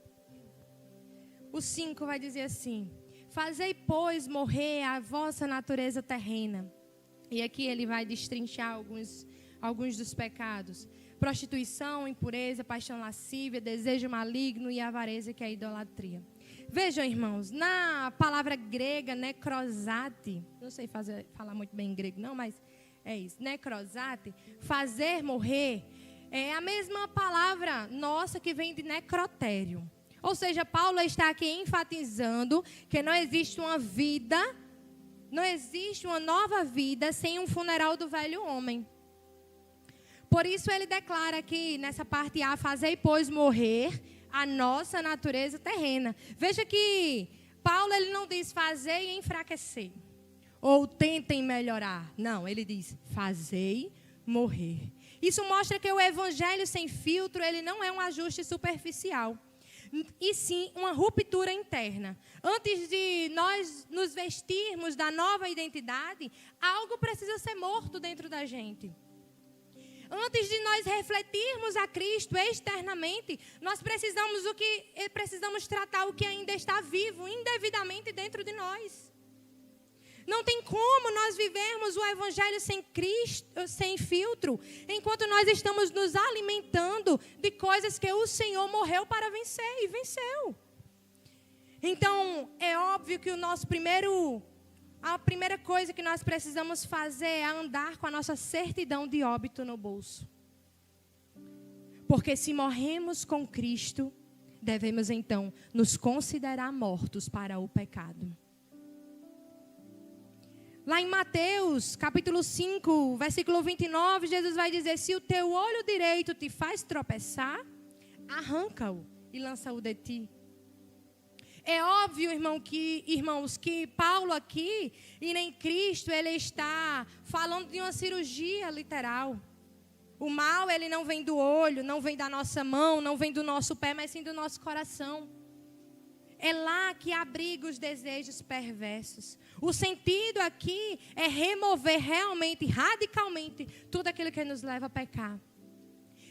Speaker 3: O 5 vai dizer assim: fazei, pois, morrer a vossa natureza terrena. E aqui ele vai destrinchar alguns dos pecados: prostituição, impureza, paixão lascívia, desejo maligno e avareza, que é a idolatria. Vejam, irmãos, na palavra grega, necrosate, não sei falar muito bem em grego não, mas é isso, necrosate, fazer morrer, é a mesma palavra nossa que vem de necrotério. Ou seja, Paulo está aqui enfatizando que não existe uma vida, não existe uma nova vida sem um funeral do velho homem. Por isso ele declara aqui nessa parte A: fazei, pois, morrer a nossa natureza terrena. Veja que Paulo ele não diz fazei e enfraquecer, ou tentem melhorar. Não, ele diz fazei morrer. Isso mostra que o evangelho sem filtro, ele não é um ajuste superficial, e sim uma ruptura interna. Antes de nós nos vestirmos da nova identidade, algo precisa ser morto dentro da gente. Antes de nós refletirmos a Cristo externamente, nós precisamos tratar o que ainda está vivo indevidamente dentro de nós. Não tem como nós vivermos o evangelho sem Cristo, sem filtro, enquanto nós estamos nos alimentando de coisas que o Senhor morreu para vencer e venceu. Então, é óbvio que a primeira coisa que nós precisamos fazer é andar com a nossa certidão de óbito no bolso. Porque se morremos com Cristo, devemos então nos considerar mortos para o pecado. Lá em Mateus, capítulo 5, versículo 29, Jesus vai dizer: se o teu olho direito te faz tropeçar, arranca-o e lança-o de ti. É óbvio, irmãos, que Paulo aqui, e nem Cristo, ele está falando de uma cirurgia literal. O mal, ele não vem do olho, não vem da nossa mão, não vem do nosso pé, mas sim do nosso coração. É lá que abriga os desejos perversos. O sentido aqui é remover realmente, radicalmente, tudo aquilo que nos leva a pecar.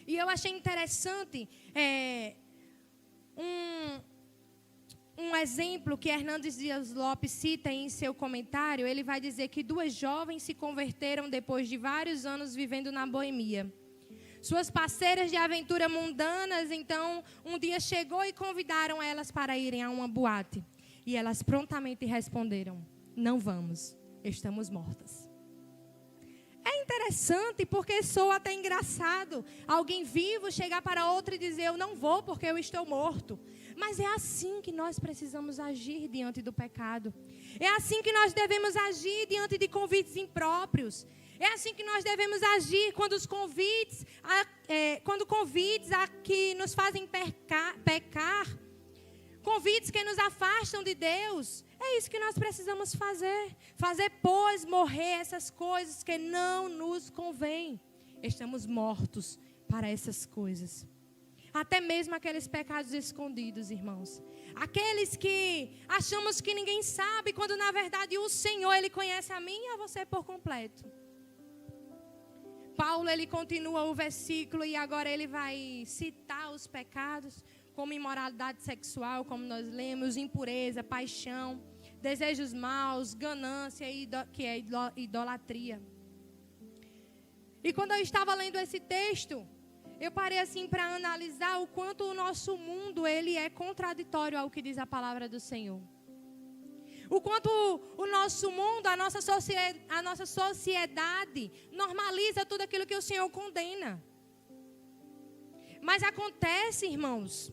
Speaker 3: E eu achei interessante um exemplo que Hernandes Dias Lopes cita em seu comentário. Ele vai dizer que 2 jovens se converteram depois de vários anos vivendo na boemia. Suas parceiras de aventura mundanas, então, um dia chegou e convidaram elas para irem a uma boate. E elas prontamente responderam: não vamos, estamos mortas. É interessante porque soa até engraçado alguém vivo chegar para outro e dizer: eu não vou porque eu estou morto. Mas é assim que nós precisamos agir diante do pecado. É assim que nós devemos agir diante de convites impróprios. É assim que nós devemos agir quando convites a que nos fazem pecar, convites que nos afastam de Deus. É isso que nós precisamos fazer. Fazer, pois, morrer essas coisas que não nos convêm. Estamos mortos para essas coisas. Até mesmo aqueles pecados escondidos, irmãos. Aqueles que achamos que ninguém sabe, quando na verdade o Senhor, Ele conhece a mim e a você por completo. Paulo, ele continua o versículo e agora ele vai citar os pecados como imoralidade sexual, como nós lemos, impureza, paixão, desejos maus, ganância, que é idolatria. E quando eu estava lendo esse texto, eu parei assim para analisar o quanto o nosso mundo ele é contraditório ao que diz a palavra do Senhor. O quanto o nosso mundo, a nossa sociedade normaliza tudo aquilo que o Senhor condena. Mas acontece, irmãos,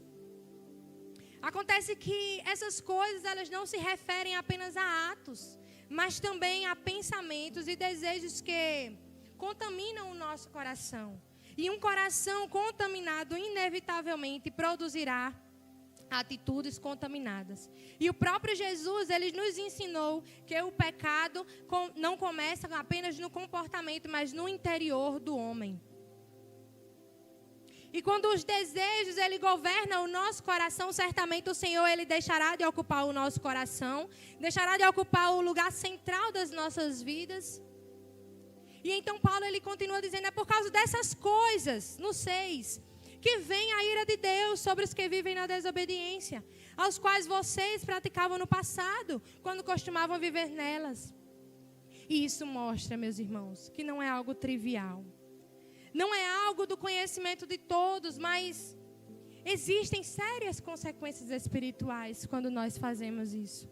Speaker 3: acontece que essas coisas elas não se referem apenas a atos, mas também a pensamentos e desejos que contaminam o nosso coração. E um coração contaminado inevitavelmente produzirá atitudes contaminadas. E o próprio Jesus, ele nos ensinou que o pecado não começa apenas no comportamento, mas no interior do homem. E quando os desejos, ele governa o nosso coração, certamente o Senhor, ele deixará de ocupar o nosso coração, deixará de ocupar o lugar central das nossas vidas. E então Paulo, ele continua dizendo, é por causa dessas coisas, no 6, que vem a ira de Deus sobre os que vivem na desobediência, aos quais vocês praticavam no passado, quando costumavam viver nelas. E isso mostra, meus irmãos, que não é algo trivial. Não é algo do conhecimento de todos, mas existem sérias consequências espirituais quando nós fazemos isso.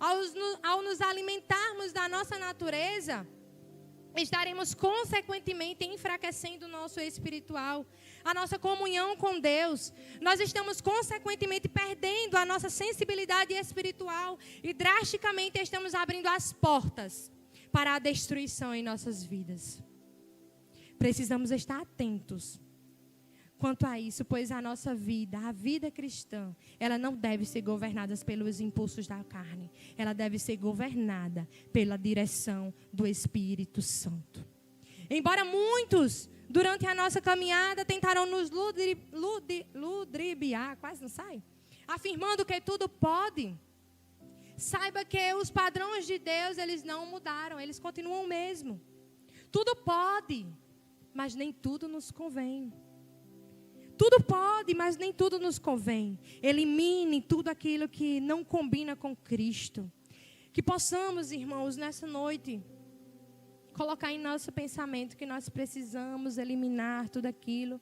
Speaker 3: Ao nos alimentarmos da nossa natureza, estaremos consequentemente enfraquecendo o nosso espiritual, a nossa comunhão com Deus. Nós estamos consequentemente perdendo a nossa sensibilidade espiritual e drasticamente estamos abrindo as portas para a destruição em nossas vidas. Precisamos estar atentos quanto a isso, pois a nossa vida, a vida cristã, ela não deve ser governada pelos impulsos da carne. Ela deve ser governada pela direção do Espírito Santo. Embora muitos, durante a nossa caminhada, tentaram nos ludibriar, quase não sai, afirmando que tudo pode, saiba que os padrões de Deus, eles não mudaram, eles continuam o mesmo. Tudo pode, mas nem tudo nos convém. Tudo pode, mas nem tudo nos convém. Elimine tudo aquilo que não combina com Cristo. Que possamos, irmãos, nessa noite, colocar em nosso pensamento que nós precisamos eliminar tudo aquilo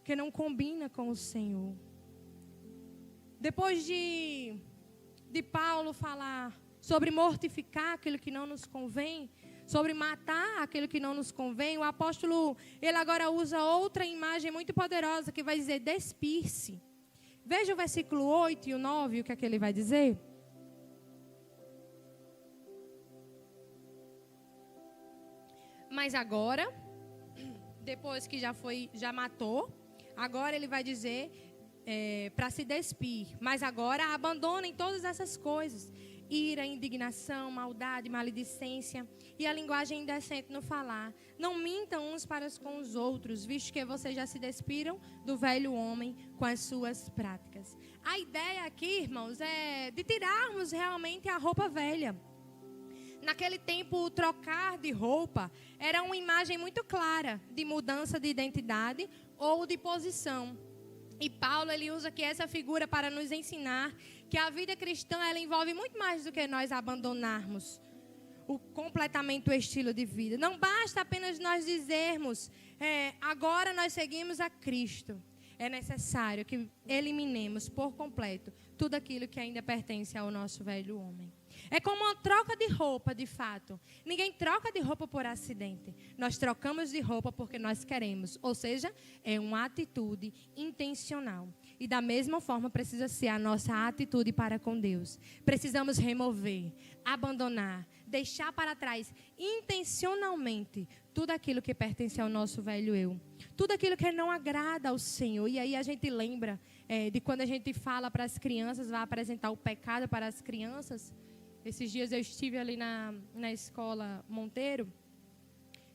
Speaker 3: que não combina com o Senhor. Depois de Paulo falar sobre mortificar aquilo que não nos convém, sobre matar aquilo que não nos convém, o apóstolo, ele agora usa outra imagem muito poderosa que vai dizer despir-se. Veja o versículo 8 e o 9, o que é que ele vai dizer? Mas agora, depois que já matou, agora ele vai dizer para se despir. Mas agora abandonem todas essas coisas. Ira, indignação, maldade, maledicência e a linguagem indecente no falar. Não mintam uns para com os outros, visto que vocês já se despiram do velho homem com as suas práticas. A ideia aqui, irmãos, é de tirarmos realmente a roupa velha. Naquele tempo, o trocar de roupa era uma imagem muito clara de mudança de identidade ou de posição. E Paulo, ele usa aqui essa figura para nos ensinar que a vida cristã, ela envolve muito mais do que nós abandonarmos completamente o estilo de vida. Não basta apenas nós dizermos, agora nós seguimos a Cristo. É necessário que eliminemos por completo tudo aquilo que ainda pertence ao nosso velho homem. É como uma troca de roupa, de fato. Ninguém troca de roupa por acidente. Nós trocamos de roupa porque nós queremos. Ou seja, é uma atitude intencional. E da mesma forma precisa ser a nossa atitude para com Deus. Precisamos remover, abandonar, deixar para trás intencionalmente tudo aquilo que pertence ao nosso velho eu. Tudo aquilo que não agrada ao Senhor. E aí a gente lembra de quando a gente fala para as crianças, vai apresentar o pecado para as crianças. Esses dias eu estive ali na escola Monteiro,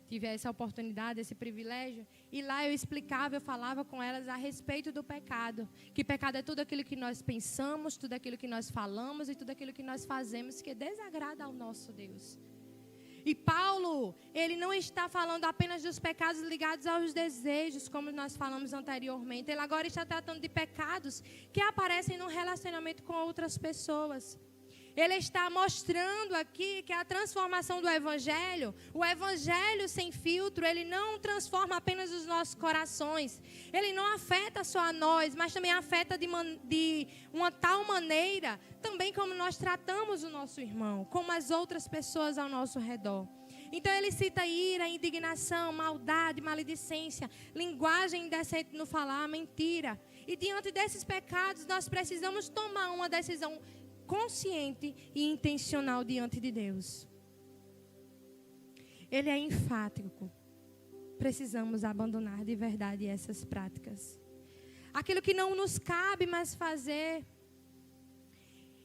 Speaker 3: tive essa oportunidade, esse privilégio, e lá eu explicava, eu falava com elas a respeito do pecado. Que pecado é tudo aquilo que nós pensamos, tudo aquilo que nós falamos e tudo aquilo que nós fazemos que desagrada ao nosso Deus. E Paulo, ele não está falando apenas dos pecados ligados aos desejos, como nós falamos anteriormente. Ele agora está tratando de pecados que aparecem no relacionamento com outras pessoas. Ele está mostrando aqui que a transformação do Evangelho, o Evangelho sem filtro, ele não transforma apenas os nossos corações. Ele não afeta só a nós, mas também afeta de uma tal maneira, também como nós tratamos o nosso irmão, como as outras pessoas ao nosso redor. Então ele cita ira, indignação, maldade, maledicência, linguagem indecente no falar, mentira. E diante desses pecados, nós precisamos tomar uma decisão consciente e intencional diante de Deus. Ele é enfático. Precisamos abandonar de verdade essas práticas. Aquilo que não nos cabe mais fazer.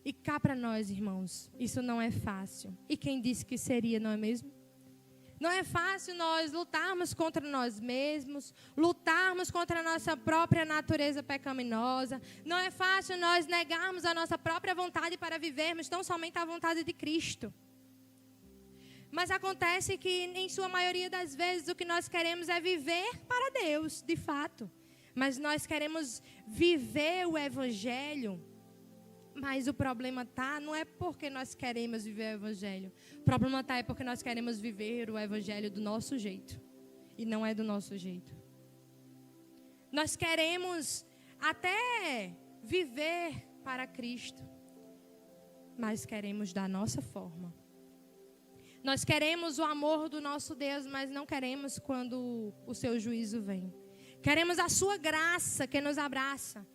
Speaker 3: E cá para nós, irmãos, isso não é fácil. E quem disse que seria, não é mesmo? Não é fácil nós lutarmos contra nós mesmos, lutarmos contra a nossa própria natureza pecaminosa. Não é fácil nós negarmos a nossa própria vontade para vivermos tão somente a vontade de Cristo. Mas acontece que, em sua maioria das vezes, o que nós queremos é viver para Deus, de fato. Mas nós queremos viver o Evangelho. Mas o problema não é porque nós queremos viver o Evangelho. O problema é porque nós queremos viver o Evangelho do nosso jeito. E não é do nosso jeito. Nós queremos até viver para Cristo. Mas queremos da nossa forma. Nós queremos o amor do nosso Deus, mas não queremos quando o seu juízo vem. Queremos a sua graça que nos abraça.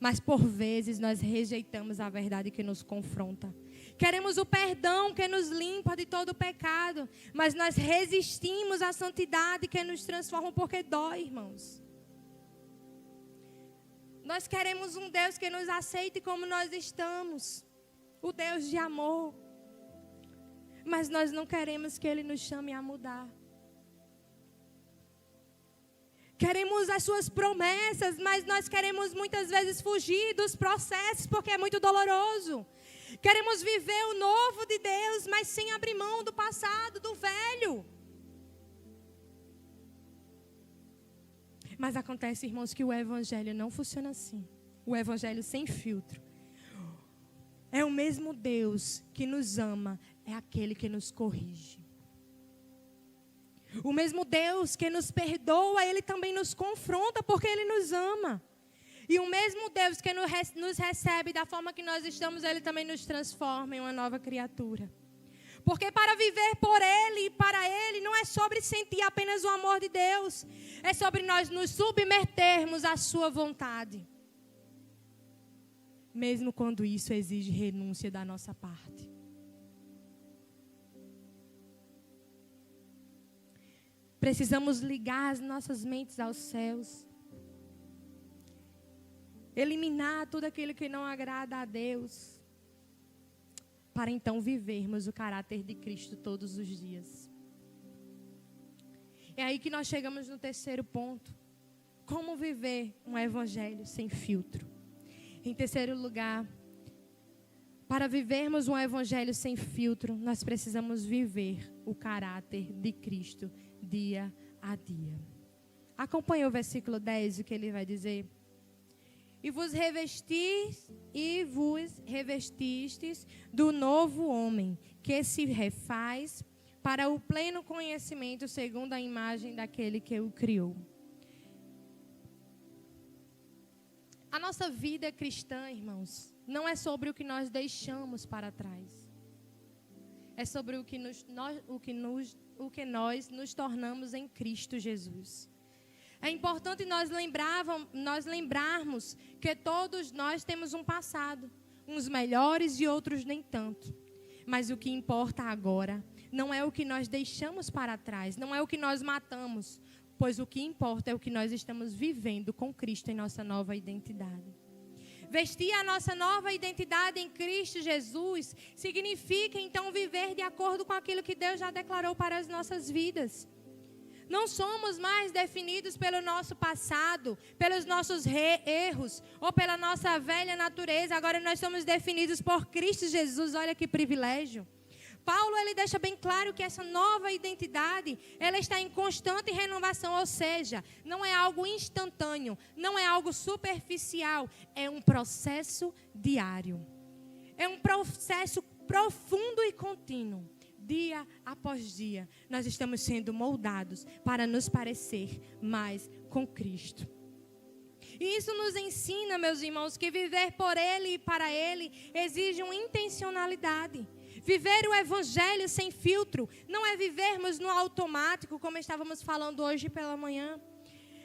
Speaker 3: Mas por vezes nós rejeitamos a verdade que nos confronta. Queremos o perdão que nos limpa de todo o pecado. Mas nós resistimos à santidade que nos transforma porque dói, irmãos. Nós queremos um Deus que nos aceite como nós estamos. O Deus de amor. Mas nós não queremos que Ele nos chame a mudar. Queremos as suas promessas, mas nós queremos muitas vezes fugir dos processos, porque é muito doloroso. Queremos viver o novo de Deus, mas sem abrir mão do passado, do velho. Mas acontece, irmãos, que o Evangelho não funciona assim. O Evangelho sem filtro. é o mesmo Deus que nos ama, é aquele que nos corrige. O mesmo Deus que nos perdoa, Ele também nos confronta porque Ele nos ama. E o mesmo Deus que nos recebe da forma que nós estamos, Ele também nos transforma em uma nova criatura. Porque para viver por Ele e para Ele não é sobre sentir apenas o amor de Deus. É sobre nós nos submetermos à sua vontade. Mesmo quando isso exige renúncia da nossa parte. Precisamos ligar as nossas mentes aos céus. Eliminar tudo aquilo que não agrada a Deus. Para então vivermos o caráter de Cristo todos os dias. É aí que nós chegamos no terceiro ponto. Como viver um evangelho sem filtro? Em terceiro lugar, para vivermos um evangelho sem filtro, nós precisamos viver o caráter de Cristo dia a dia. Acompanhe o versículo 10, o que ele vai dizer. E vos revestistes do novo homem, que se refaz para o pleno conhecimento segundo a imagem daquele que o criou. A nossa vida cristã, irmãos, não é sobre o que nós deixamos para trás. É sobre o que nós nos tornamos em Cristo Jesus. É importante nós lembrarmos que todos nós temos um passado, uns melhores e outros nem tanto. Mas o que importa agora não é o que nós deixamos para trás, não é o que nós matamos, pois o que importa é o que nós estamos vivendo com Cristo em nossa nova identidade. Vestir a nossa nova identidade em Cristo Jesus significa então viver de acordo com aquilo que Deus já declarou para as nossas vidas. Não somos mais definidos pelo nosso passado, pelos nossos erros ou pela nossa velha natureza. Agora nós somos definidos por Cristo Jesus. Olha que privilégio. Paulo, ele deixa bem claro que essa nova identidade, ela está em constante renovação, ou seja, não é algo instantâneo, não é algo superficial, é um processo diário. É um processo profundo e contínuo. Dia após dia, nós estamos sendo moldados para nos parecer mais com Cristo. E isso nos ensina, meus irmãos, que viver por Ele e para Ele exige uma intencionalidade. Viver o evangelho sem filtro não é vivermos no automático, como estávamos falando hoje pela manhã.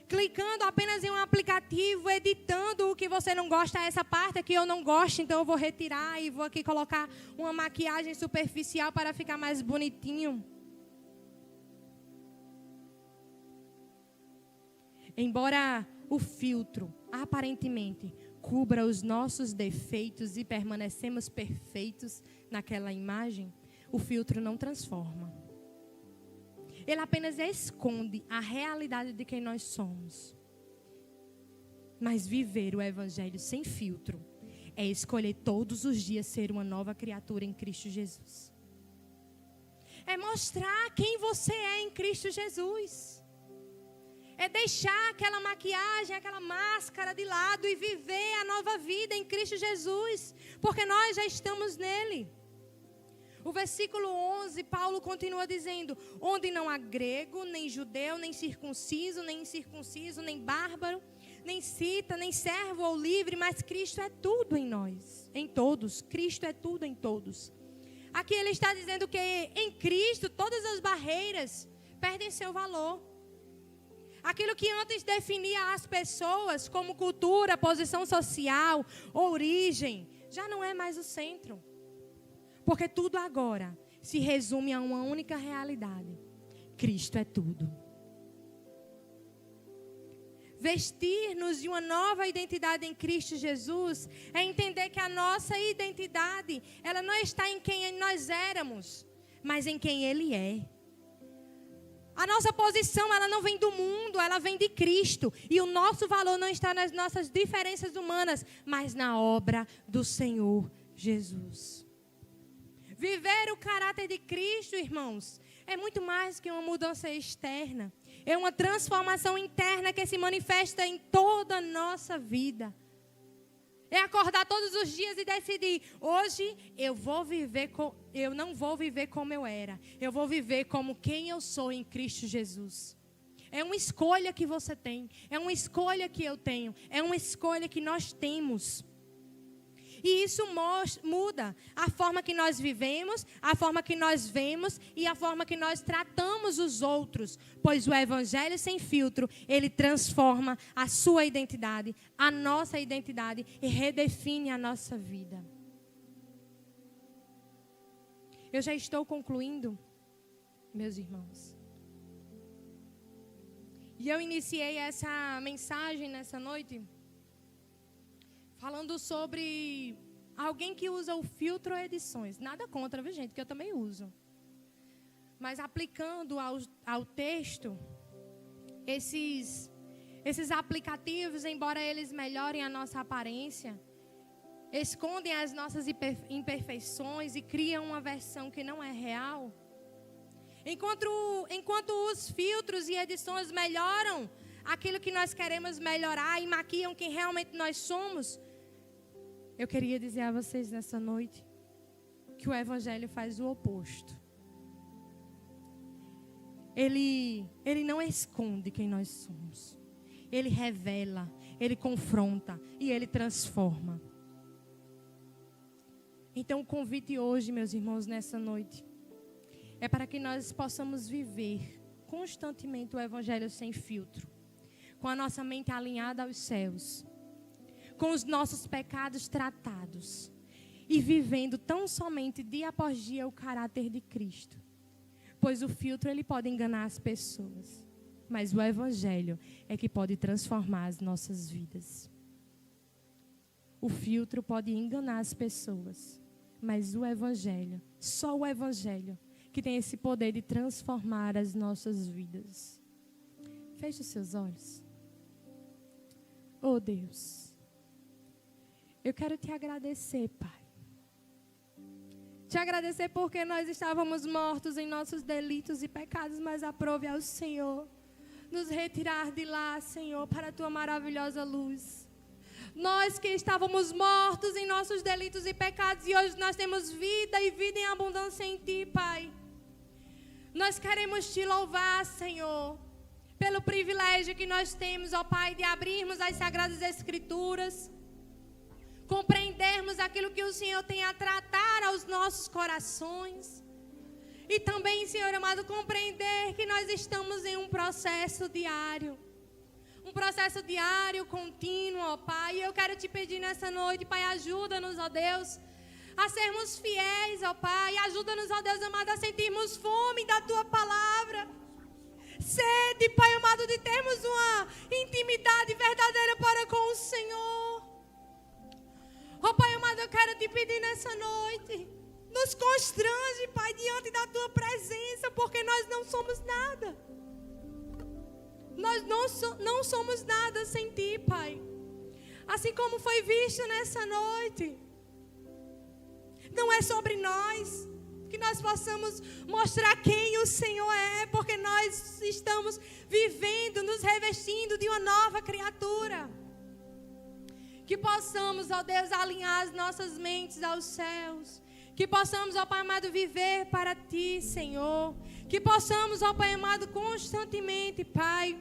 Speaker 3: Clicando apenas em um aplicativo, editando o que você não gosta, essa parte aqui eu não gosto, então eu vou retirar e vou aqui colocar uma maquiagem superficial para ficar mais bonitinho. Embora o filtro, aparentemente, cubra os nossos defeitos e permanecemos perfeitos naquela imagem, o filtro não transforma. Ele apenas esconde a realidade de quem nós somos. Mas viver o evangelho sem filtro é escolher todos os dias ser uma nova criatura em Cristo Jesus. É mostrar quem você é em Cristo Jesus. É deixar aquela maquiagem, aquela máscara de lado e viver a nova vida em Cristo Jesus. Porque nós já estamos nele. O versículo 11, Paulo continua dizendo: onde não há grego, nem judeu, nem circunciso, nem incircunciso, nem bárbaro, nem cita, nem servo ou livre, mas Cristo é tudo em nós, em todos. Cristo é tudo em todos. Aqui ele está dizendo que em Cristo todas as barreiras perdem seu valor. Aquilo que antes definia as pessoas como cultura, posição social, origem, já não é mais o centro. Porque tudo agora se resume a uma única realidade. Cristo é tudo. Vestir-nos de uma nova identidade em Cristo Jesus é entender que a nossa identidade, ela não está em quem nós éramos, mas em quem Ele é. A nossa posição, ela não vem do mundo, ela vem de Cristo. E o nosso valor não está nas nossas diferenças humanas, mas na obra do Senhor Jesus. Viver o caráter de Cristo, irmãos, é muito mais que uma mudança externa. É uma transformação interna que se manifesta em toda a nossa vida. É acordar todos os dias e decidir: hoje eu não vou viver como eu era. Eu vou viver como quem eu sou em Cristo Jesus. É uma escolha que você tem. É uma escolha que eu tenho. É uma escolha que nós temos. E isso muda a forma que nós vivemos, a forma que nós vemos e a forma que nós tratamos os outros. Pois o Evangelho sem filtro, ele transforma a sua identidade, a nossa identidade e redefine a nossa vida. Eu já estou concluindo, meus irmãos. E eu iniciei essa mensagem nessa noite falando sobre alguém que usa o filtro edições. Nada contra, viu, gente, que eu também uso. Mas aplicando ao texto, esses aplicativos, embora eles melhorem a nossa aparência, escondem as nossas imperfeições e criam uma versão que não é real. Enquanto os filtros e edições melhoram aquilo que nós queremos melhorar e maquiam quem realmente nós somos, eu queria dizer a vocês nessa noite que o Evangelho faz o oposto. Ele não esconde quem nós somos. Ele revela, ele confronta e ele transforma. Então o convite hoje, meus irmãos, nessa noite, é para que nós possamos viver constantemente o Evangelho sem filtro, com a nossa mente alinhada aos céus, com os nossos pecados tratados e vivendo tão somente dia após dia o caráter de Cristo. Pois o filtro ele pode enganar as pessoas, mas o Evangelho é que pode transformar as nossas vidas. O filtro pode enganar as pessoas, mas o Evangelho, só o Evangelho, que tem esse poder de transformar as nossas vidas. Feche os seus olhos. Oh Deus, eu quero te agradecer, Pai. Te agradecer porque nós estávamos mortos em nossos delitos e pecados, mas aprove ao Senhor nos retirar de lá, Senhor, para a tua maravilhosa luz. Nós que estávamos mortos em nossos delitos e pecados e hoje nós temos vida e vida em abundância em ti, Pai. Nós queremos te louvar, Senhor, pelo privilégio que nós temos, ó Pai, de abrirmos as Sagradas Escrituras, compreendermos aquilo que o Senhor tem a tratar aos nossos corações. E também, Senhor amado, compreender que nós estamos em um processo diário. Um processo diário, contínuo, ó Pai. E eu quero te pedir nessa noite, Pai, ajuda-nos, ó Deus, a sermos fiéis, ó Pai. Ajuda-nos, ó Deus amado, a sentirmos fome da Tua Palavra. Sede, Pai amado, de termos uma intimidade verdadeira para com o Senhor. Ó Pai amado, eu quero te pedir nessa noite, nos constrange, Pai, diante da Tua presença, porque nós não somos nada. Nós não somos nada sem Ti, Pai. Assim como foi visto nessa noite. Não é sobre nós que nós possamos mostrar quem o Senhor é, porque nós estamos vivendo, nos revestindo de uma nova criatura. Que possamos, ó Deus, alinhar as nossas mentes aos céus. Que possamos, ó Pai amado, viver para Ti, Senhor. Que possamos, ó Pai amado, constantemente, Pai,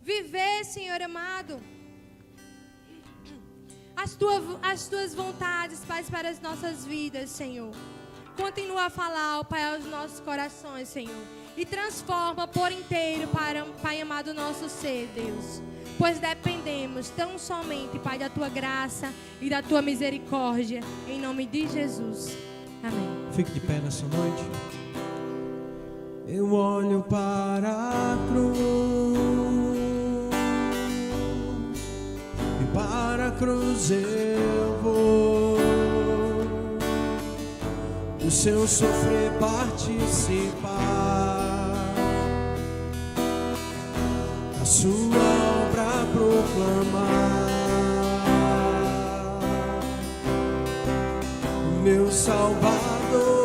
Speaker 3: viver, Senhor amado, as Tuas vontades, Pai, para as nossas vidas, Senhor. Continua a falar, ó Pai, aos nossos corações, Senhor. E transforma por inteiro, Pai amado, o nosso ser, Deus. Pois dependemos tão somente, Pai, da Tua graça e da Tua misericórdia. Em nome de Jesus. Amém.
Speaker 4: Fique de pé nessa noite. Eu olho para a cruz, e para a cruz eu vou. O seu sofrer participar, a sua obra proclamar. O meu Salvador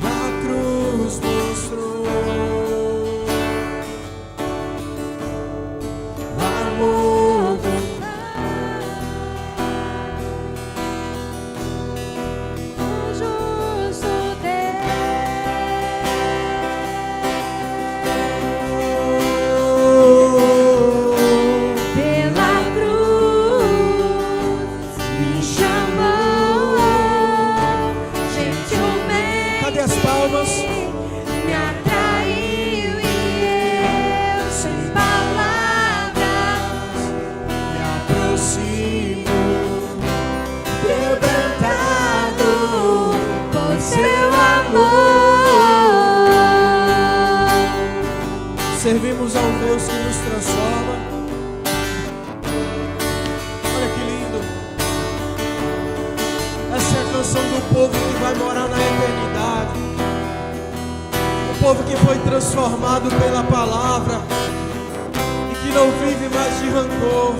Speaker 4: na cruz mostrou Servimos a um Deus que nos transforma. Olha que lindo. Essa é a canção do povo que vai morar na eternidade. O povo que foi transformado pela palavra e que não vive mais de rancor.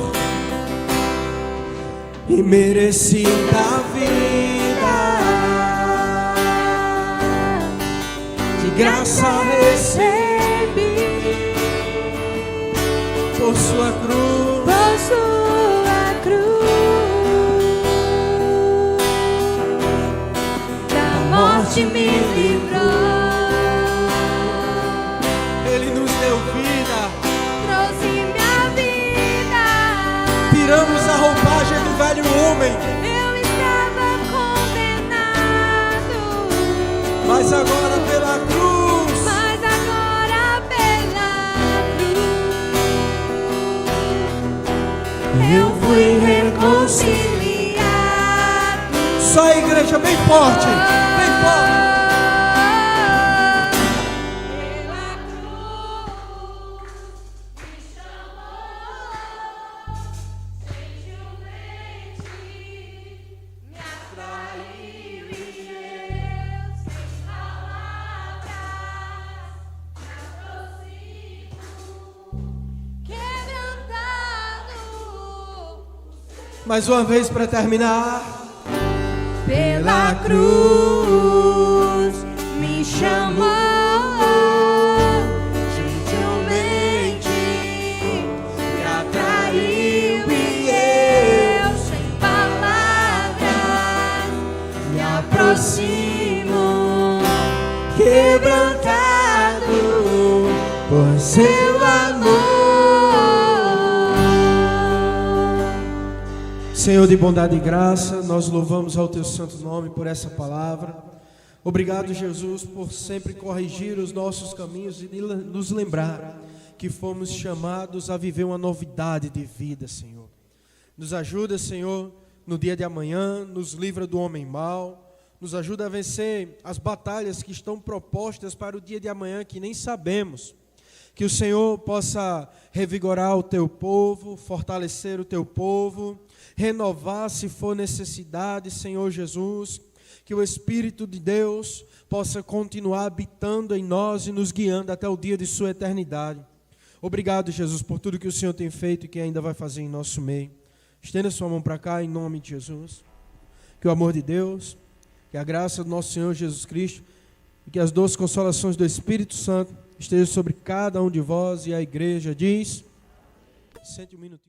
Speaker 4: E mereci da vida, de graça recebi, por sua cruz,
Speaker 3: da morte me livrou.
Speaker 4: Ele nos deu vida,
Speaker 3: Trouxe minha vida.
Speaker 4: tiramos a roupagem do velho homem,
Speaker 3: Eu estava condenado,
Speaker 4: mas agora pela cruz,
Speaker 3: mas agora pela cruz eu fui reconciliado.
Speaker 4: só a igreja bem forte, bem forte.
Speaker 3: Pela cruz me chamou, gentilmente me atraiu e eu, sem palavras, me aproximo, quebrantado.
Speaker 4: Mais uma vez para terminar.
Speaker 3: Pela cruz me chamou, gentilmente me atraiu e eu, sem palavras, me aproximo, quebrantado por seu amor.
Speaker 4: Senhor de bondade e graça, nós louvamos ao Teu santo nome por essa palavra. Obrigado, Jesus, por sempre corrigir os nossos caminhos e nos lembrar que fomos chamados a viver uma novidade de vida, Senhor. Nos ajuda, Senhor, no dia de amanhã, nos livra do homem mau, nos ajuda a vencer as batalhas que estão propostas para o dia de amanhã que nem sabemos. Que o Senhor possa revigorar o Teu povo, fortalecer o Teu povo, renovar se for necessidade, Senhor Jesus, que o Espírito de Deus possa continuar habitando em nós e nos guiando até o dia de sua eternidade. Obrigado, Jesus, por tudo que o Senhor tem feito e que ainda vai fazer em nosso meio. Estenda sua mão para cá em nome de Jesus. Que o amor de Deus, que a graça do nosso Senhor Jesus Cristo e que as doces consolações do Espírito Santo estejam sobre cada um de vós. E a igreja diz: sente um minutinho.